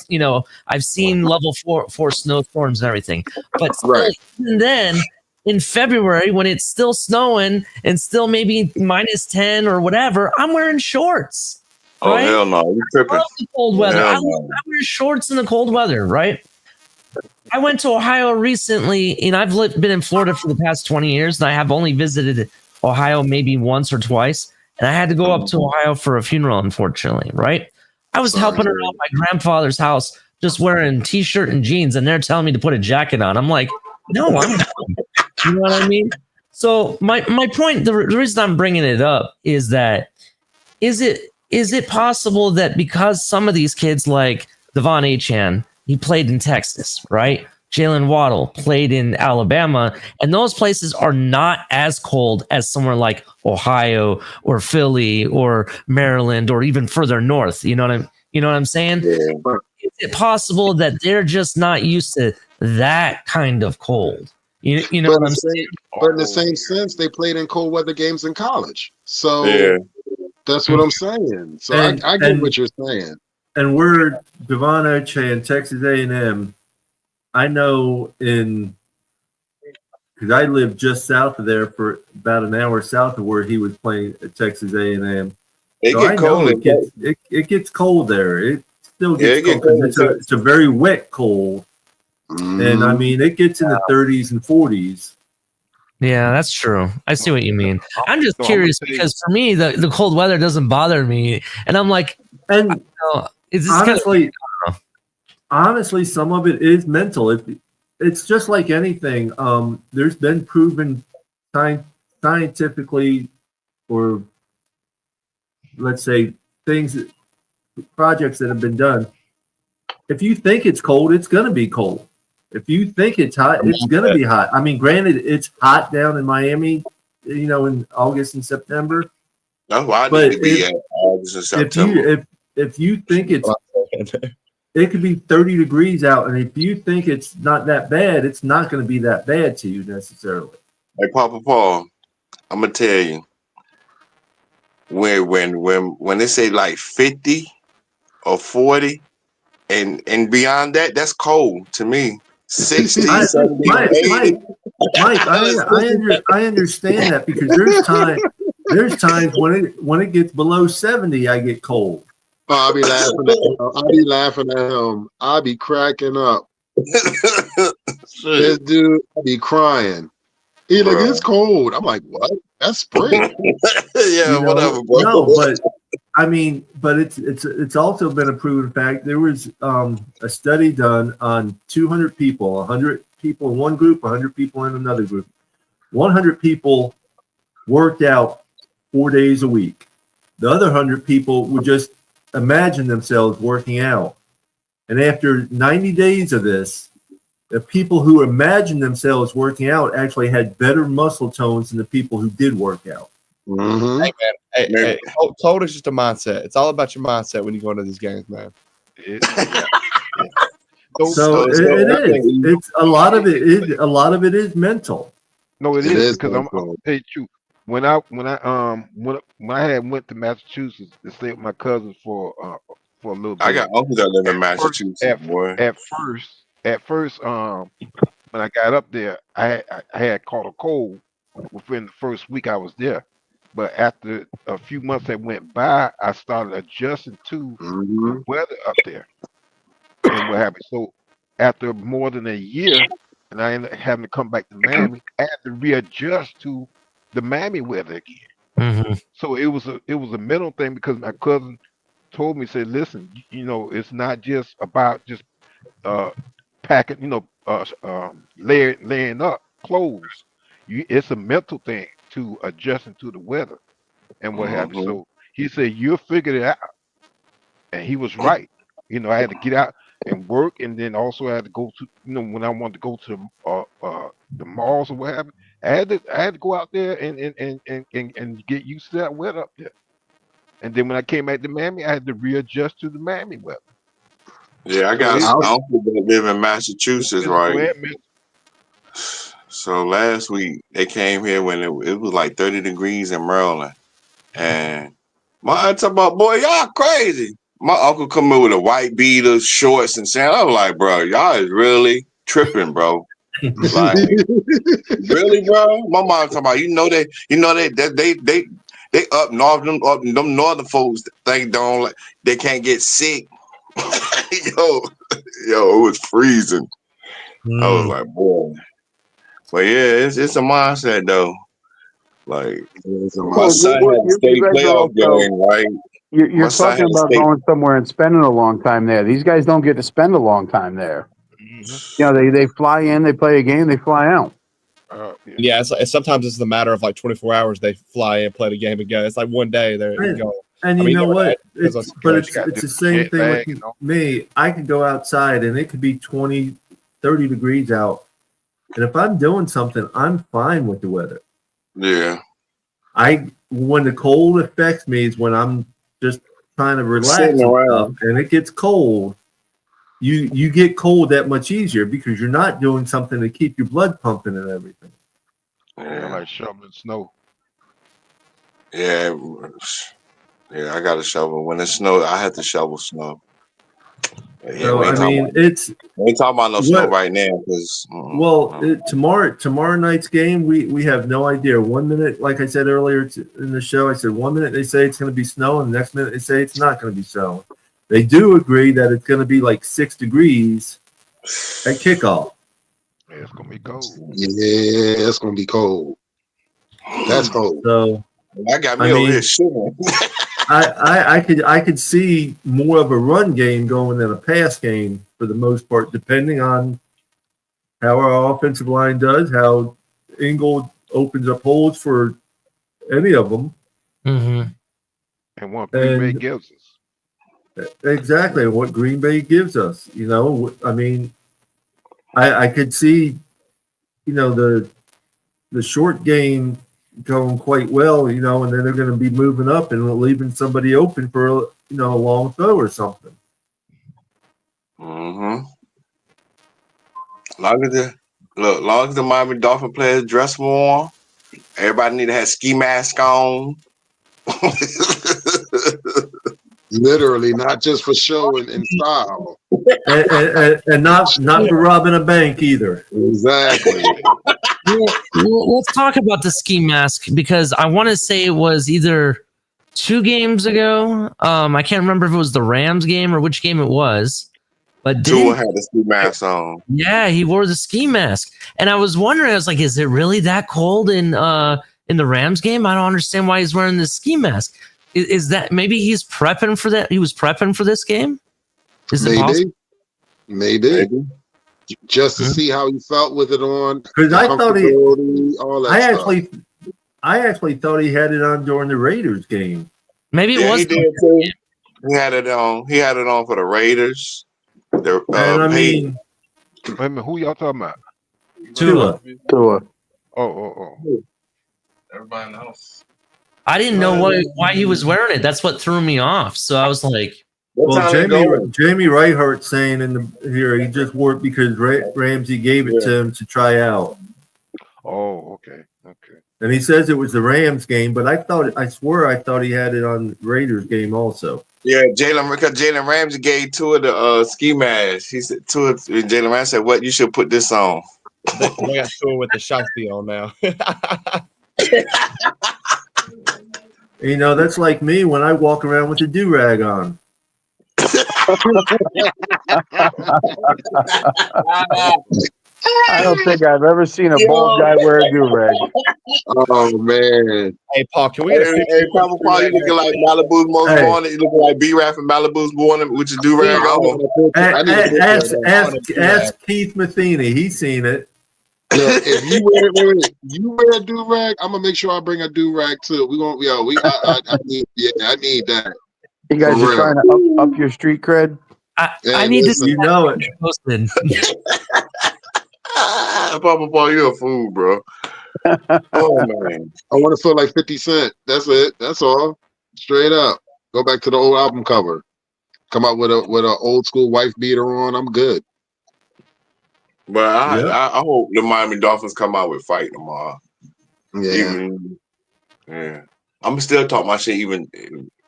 I've seen level four snowstorms and everything. But still, even then, in February when it's still snowing and still maybe -10 or whatever, I'm wearing shorts. Oh, right? hell no. You I tripping. love the cold weather. I No. wear shorts in the cold weather, right? I went to Ohio recently, and I've been in Florida for the past 20 years, and I have only visited Ohio maybe once or twice, and I had to go up to Ohio for a funeral, unfortunately, right? I was helping around my grandfather's house just wearing t-shirt and jeans, and they're telling me to put a jacket on. I'm like, no, I'm not. You know what I mean? So my point, the reason I'm bringing it up is that is it possible that because some of these kids like Devon Achane, he played in Texas, right? Jalen Waddle played in Alabama, and those places are not as cold as somewhere like Ohio or Philly or Maryland or even further north. You know what I'm saying? Yeah. Is it possible that they're just not used to that kind of cold? You know what I'm saying? But in the same sense, they played in cold weather games in college. So that's what I'm saying. So I get what you're saying. And we're Devon Achane, Texas A&M. I know because I lived just south of there for about an hour south of where he was playing at Texas A&M. So I know it gets cold there. It still gets cold because it's a very wet cold. And I mean, it gets in the 30s and 40s. Yeah, that's true. I see what you mean. I'm just curious because for me, the cold weather doesn't bother me. And I'm like, honestly, some of it is mental. It's just like anything. There's been proven scientifically, or let's say projects that have been done. If you think it's cold, it's going to be cold. If you think it's hot, it's going to be hot. I mean, granted, it's hot down in Miami, in August and September. That's why I need to be at August and September. If you think it could be 30 degrees out, and if you think it's not that bad, it's not going to be that bad to you necessarily. Hey, Papa Paul, I'm gonna tell you, when they say like 50 or 40 and beyond that, that's cold to me. 60, 70, Mike, I understand that because there's times when it gets below 70, I get cold. I'll be laughing at him. I'll be cracking up. This dude, I'll be crying. He's like, it's cold. I'm like, what? That's spring. Whatever, bro. No, but I mean, but it's also been a proven fact. There was a study done on 200 people, 100 people in one group, 100 people in another group. 100 people worked out 4 days a week. The other 100 people would just imagine themselves working out. And after 90 days of this, the people who imagined themselves working out actually had better muscle tones than the people who did work out. Mm-hmm. Hey, man. Cold is just a mindset. It's all about your mindset when you go into these games, man. So it is. It's a lot of it is mental. No, it is because I'm gonna tell you the truth. When I had went to Massachusetts to stay with my cousins for a little bit. I got uncles that live in Massachusetts. At first, when I got up there, I had caught a cold within the first week I was there. But after a few months that went by, I started adjusting to the weather up there and what happened. So after more than a year, and I ended up having to come back to Miami, I had to readjust to the Miami weather again. Mm-hmm. So it was a mental thing because my cousin told me, said, listen, it's not just about just uh packing, laying up clothes. It's a mental thing to adjusting to the weather and what have you. Mm-hmm. So he said, you'll figure it out. And he was right. I had to get out and work, and then also I had to go to, when I wanted to go to the malls or what have you, I had to go out there and get used to that weather up there. And then when I came back to Miami, I had to readjust to the Miami weather. Yeah, I So got it, some it, uncle that live in Massachusetts, physical right? and mental. So last week they came here when it was like 30 degrees in Maryland, and my aunt talking about, boy, y'all crazy. My uncle come in with a white beater, shorts, and sand. I was like, bro, y'all is really tripping, bro. Like, really, bro? My mom talking about, they up north, them northern folks think they can't get sick. yo, it was freezing. I was like, boy. But yeah, it's a mindset though. Like my Well, son had a you state guys are playoff also game, right? you're My son talking had a about state. going somewhere and spending a long time there. These guys don't get to spend a long time there. They fly in, they play a game, they fly out. Yeah, sometimes it's the matter of like 24 hours. They fly in, play the game, and go. It's like one day they're going. And I you mean, know what? it's It's the same thing with me. I could go outside and it could be 20, 30 degrees out. And if I'm doing something, I'm fine with the weather. Yeah. When the cold affects me is when I'm just trying to relax Sitting and around. stuff, and it gets cold. You get cold that much easier because you're not doing something to keep your blood pumping and everything. Like shoveling snow. Yeah. Yeah, I got to shovel. When it snows, I had to shovel snow. But yeah, So we ain't talking about no snow right now because tomorrow night's game we have no idea. 1 minute, like I said earlier in the show, I said 1 minute they say it's going to be snow, and the next minute they say it's not going to be snow. They do agree that it's going to be like 6 degrees at kickoff. Yeah, it's going to be cold. Yeah, it's going to be cold. That's cold. So I got me over here shivering. I could see more of a run game going than a pass game for the most part, depending on how our offensive line does, how Ingold opens up holes for any of them. Mm-hmm. And what Green Bay gives us. Exactly what Green Bay gives us. I mean, I could see, the short game going quite well, and then they're going to be moving up and leaving somebody open for a long throw or something. Mm-hmm. Long as the Miami Dolphin players dress warm, everybody need to have ski mask on. Literally, not just for show and style, and not for robbing a bank either. Exactly. Well, let's talk about the ski mask because I want to say it was either 2 games ago. I can't remember if it was the Rams game or which game it was. But Tua had the ski mask on. Yeah, he wore the ski mask, and I was wondering. I was like, "Is it really that cold in the Rams game?" I don't understand why he's wearing the ski mask. Is that maybe he's prepping for that? He was prepping for this game. Is it possible? Maybe. Just to see how he felt with it on. Because I thought all that stuff. I actually thought he had it on during the Raiders game. Maybe it was. He did too. He had it on. He had it on for the Raiders. Wait a minute, who y'all talking about? Tua. Oh. Everybody in the house. I didn't know why he was wearing it. That's what threw me off. So I was like, well, Jamie Reihart saying here he just wore it because Ramsey gave it to him to try out. Oh, okay. And he says it was the Rams game, but I swear I thought he had it on Raiders game also. Yeah, Jalen Ramsey gave Tua the ski mask. He said Jalen Ramsey said, "What? You should put this on." They got Tua with the shiesty on now. You know, that's like me when I walk around with a do-rag on. I don't think I've ever seen a bald guy wear a do-rag. Oh man! Hey, Paul, can we get a Hey, Papa Paul, you looking like Malibu's most wanted. You looking like B-Rap and Malibu's wanted with your do rag on. Ask Keith Matheny. He's seen it. Look, if you wear a do rag, I'm gonna make sure I bring a do rag too. We won't. Yo, I need that. You guys are trying to up your street cred. I need to see you know it. Posted. Papa Paul, you're a fool, bro. Oh man, I want to feel like 50 Cent. That's it. That's all. Straight up. Go back to the old album cover. Come out with a old school wife beater on. I'm good. But I hope the Miami Dolphins come out with fight tomorrow. Yeah. I'm gonna still talk my shit even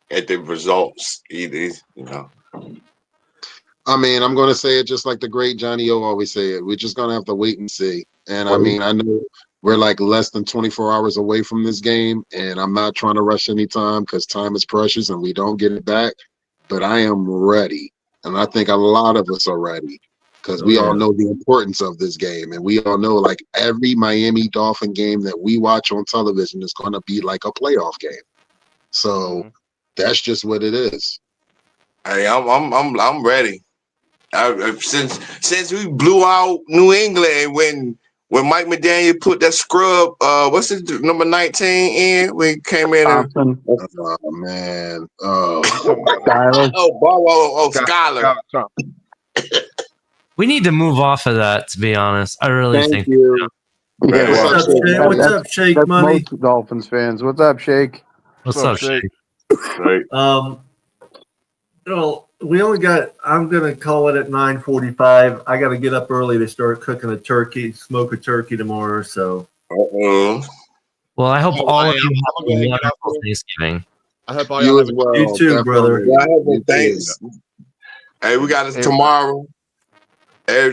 at the results. Either, you know. I mean, I'm going to say it just like the great Johnny O always say it. We're just going to have to wait and see. And I mean, I know we're like less than 24 hours away from this game, and I'm not trying to rush any time because time is precious and we don't get it back. But I am ready. And I think a lot of us are ready because we all know the importance of this game. And we all know like every Miami Dolphin game that we watch on television is going to be like a playoff game. So that's just what it is. Hey, I'm ready. Since we blew out New England when Mike McDaniel put that scrub, what's his number 19 in when he came in? Oh man, Skyler. Skyler. We need to move off of that. To be honest, I really think. You. Yeah, What's up, Shake that's Money? most Dolphins fans. What's up, Shake? What's up, Shake? Right. We only got. I'm gonna call it at 9:45. I got to get up early to start cooking a turkey, smoke a turkey tomorrow. So. Well, I hope all of you have a wonderful Thanksgiving. I hope all You y'all as well. You too, brother. Yeah, I hope thanks. Hey, we got it tomorrow.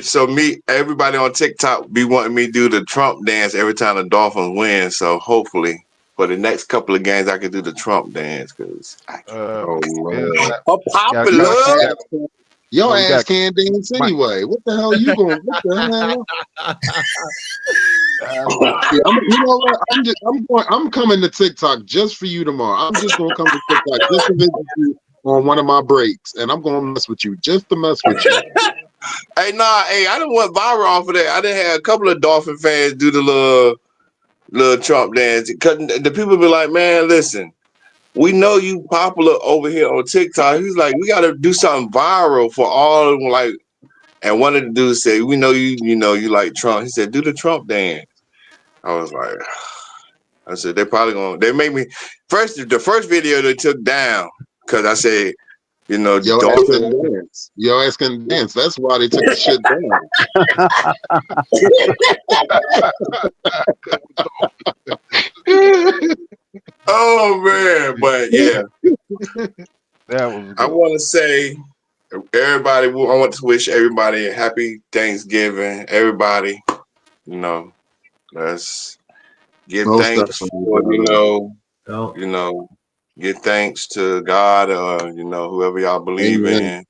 So everybody on TikTok be wanting me to do the Trump dance every time the Dolphins win. So hopefully for the next couple of games I can do the Trump dance because popular. Your ass can't dance anyway. What the hell you going? What the hell? You know what? I'm coming to TikTok just for you tomorrow. I'm just gonna come to TikTok just to visit you on one of my breaks, and I'm gonna mess with you just to mess with you. I didn't want viral off of that. I didn't have a couple of Dolphin fans do the little Trump dance. The people be like, man, listen, we know you popular over here on TikTok. He's like, we got to do something viral for all of them. Like, and one of the dudes said, we know you like Trump. He said, do the Trump dance. I was like, I said, they make me the first video they took down because I said, Your ass can dance. That's why they took the shit down. Oh man, but yeah. That was good. I want to say everybody, I want to wish everybody a happy Thanksgiving. Everybody, let's give thanks for, give thanks to God or, whoever y'all believe in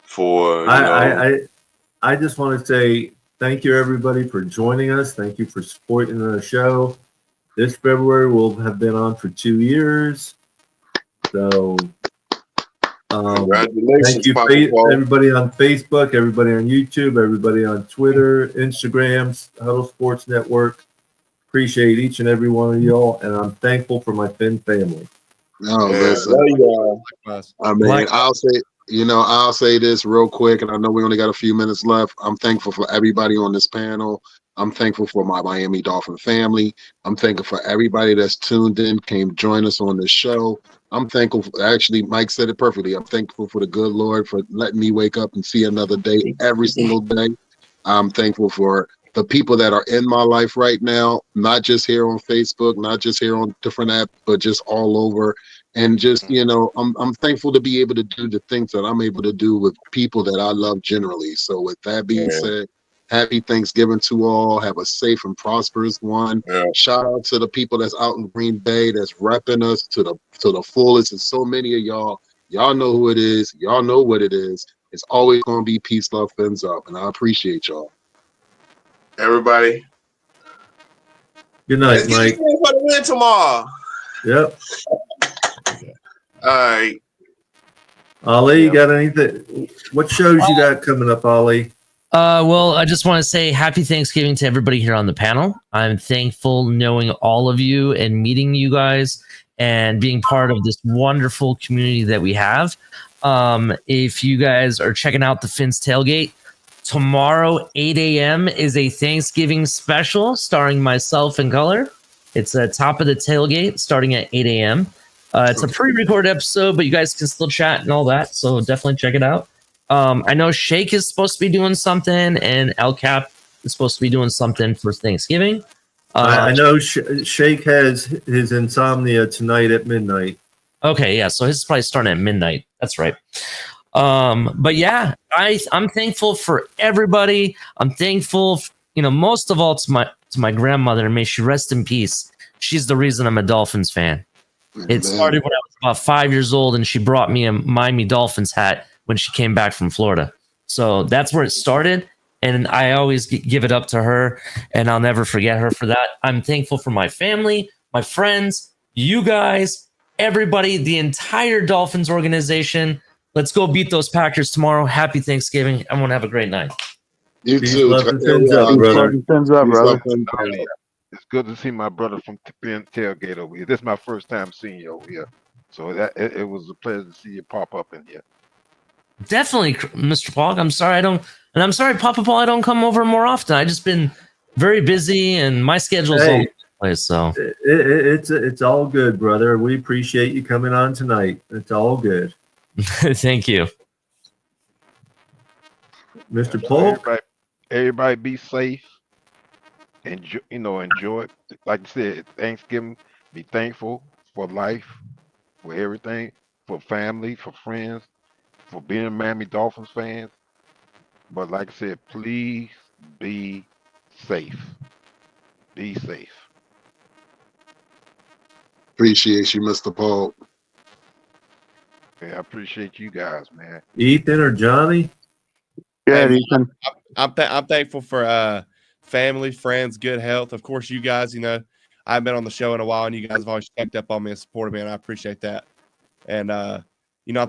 for, I just want to say thank you, everybody, for joining us. Thank you for supporting the show. This February we'll have been on for 2 years. So congratulations, thank you, everybody on Facebook, everybody on YouTube, everybody on Twitter, Instagram, Huddle Sports Network. Appreciate each and every one of y'all, and I'm thankful for my Finn family. Listen. I mean, I'll say this real quick, and I know we only got a few minutes left. I'm thankful for everybody on this panel. I'm thankful for my Miami Dolphin family. I'm thankful for everybody that's tuned in, came join us on this show. I'm thankful. Actually, Mike said it perfectly. I'm thankful for the good Lord for letting me wake up and see another day every single day. I'm thankful for the people that are in my life right now, not just here on Facebook, not just here on different apps, but just all over. And just, I'm thankful to be able to do the things that I'm able to do with people that I love generally. So with that being said, Happy Thanksgiving to all. Have a safe and prosperous one. Yeah. Shout out to the people that's out in Green Bay that's repping us to the fullest. And so many of y'all. Y'all know who it is. Y'all know what it is. It's always going to be peace, love, fins up. And I appreciate y'all. Everybody. Good night, Let's Mike. get for the win tomorrow. Yep. All right. Ali, you got anything? What shows you got coming up, Ali? Well, I just want to say happy Thanksgiving to everybody here on the panel. I'm thankful knowing all of you and meeting you guys and being part of this wonderful community that we have. If you guys are checking out the Fins Tailgate, tomorrow, 8 a.m. is a Thanksgiving special starring myself and Color. It's top of the tailgate starting at 8 a.m. It's a pre-recorded episode, but you guys can still chat and all that, so definitely check it out. I know Shake is supposed to be doing something, and El Cap is supposed to be doing something for Thanksgiving. I know Shake has his insomnia tonight at midnight. Okay, yeah, so his is probably starting at midnight. That's right. But yeah, I'm thankful for everybody. I'm thankful, most of all to my grandmother, and may she rest in peace. She's the reason I'm a Dolphins fan. It started when I was about 5 years old, and she brought me a Miami Dolphins hat when she came back from Florida. So that's where it started, and I always give it up to her, and I'll never forget her for that. I'm thankful for my family, my friends, you guys, everybody, the entire Dolphins organization. Let's go beat those Packers tomorrow. Happy Thanksgiving. Everyone have a great night. You Peace, too. love, and fins up, brother. Fins up, brother. It's good to see my brother from Tailgate over here. This is my first time seeing you over here. So it was a pleasure to see you pop up in here. Definitely, Mr. Paul. I'm sorry I'm sorry, Papa Paul, I don't come over more often. I just been very busy and my schedule's all over the place. So it's all good, brother. We appreciate you coming on tonight. It's all good. Thank you. Mr. Polk. Everybody be safe. Enjoy it. Like you said, Thanksgiving, be thankful for life, for everything, for family, for friends, for being Miami Dolphins fans. But like I said, please be safe. Be safe. Appreciate you, Mr. Paul. Yeah, I appreciate you guys, man. Ethan or Johnny? Yeah, Ethan. I'm thankful for family, friends, good health. Of course, you guys, I've been on the show in a while, and you guys have always checked up on me and supported me, and I appreciate that. And, I'm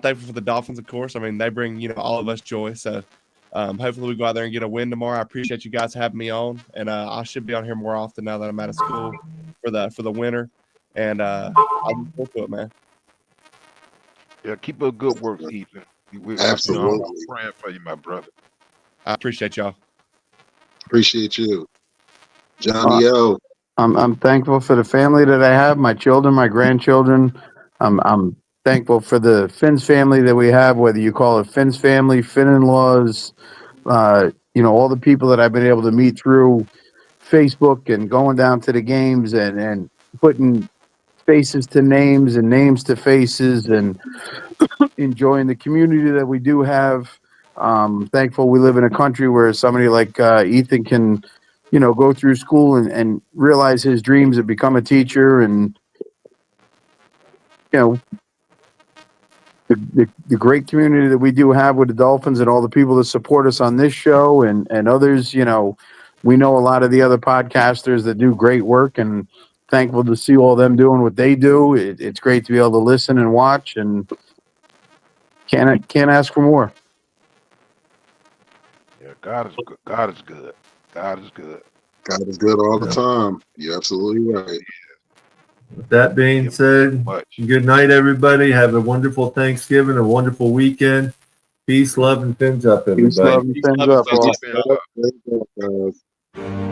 thankful for the Dolphins, of course. I mean, they bring, all of us joy. So hopefully we go out there and get a win tomorrow. I appreciate you guys having me on, and I should be on here more often now that I'm out of school for the winter. And I look forward to it, man. Yeah, keep up good work, Ethan. Absolutely. I'm praying for you, my brother. I appreciate y'all. Appreciate you. Johnny O. I'm thankful for the family that I have, my children, my grandchildren. I'm thankful for the Fins family that we have, whether you call it Fins family, Fin in-laws, all the people that I've been able to meet through Facebook and going down to the games and putting faces to names and names to faces and enjoying the community that we do have. Thankful we live in a country where somebody like Ethan can, go through school and realize his dreams and become a teacher and, the great community that we do have with the Dolphins and all the people that support us on this show and others, we know a lot of the other podcasters that do great work and thankful to see all them doing what they do. It's great to be able to listen and watch and can't ask for more. Yeah, God is good. God is good. God is good. God is good all the time. You're absolutely right. With that being said, good night, everybody. Have a wonderful Thanksgiving, a wonderful weekend. Peace, love, and fins up, everybody. Peace, love, and fins up. Peace, love,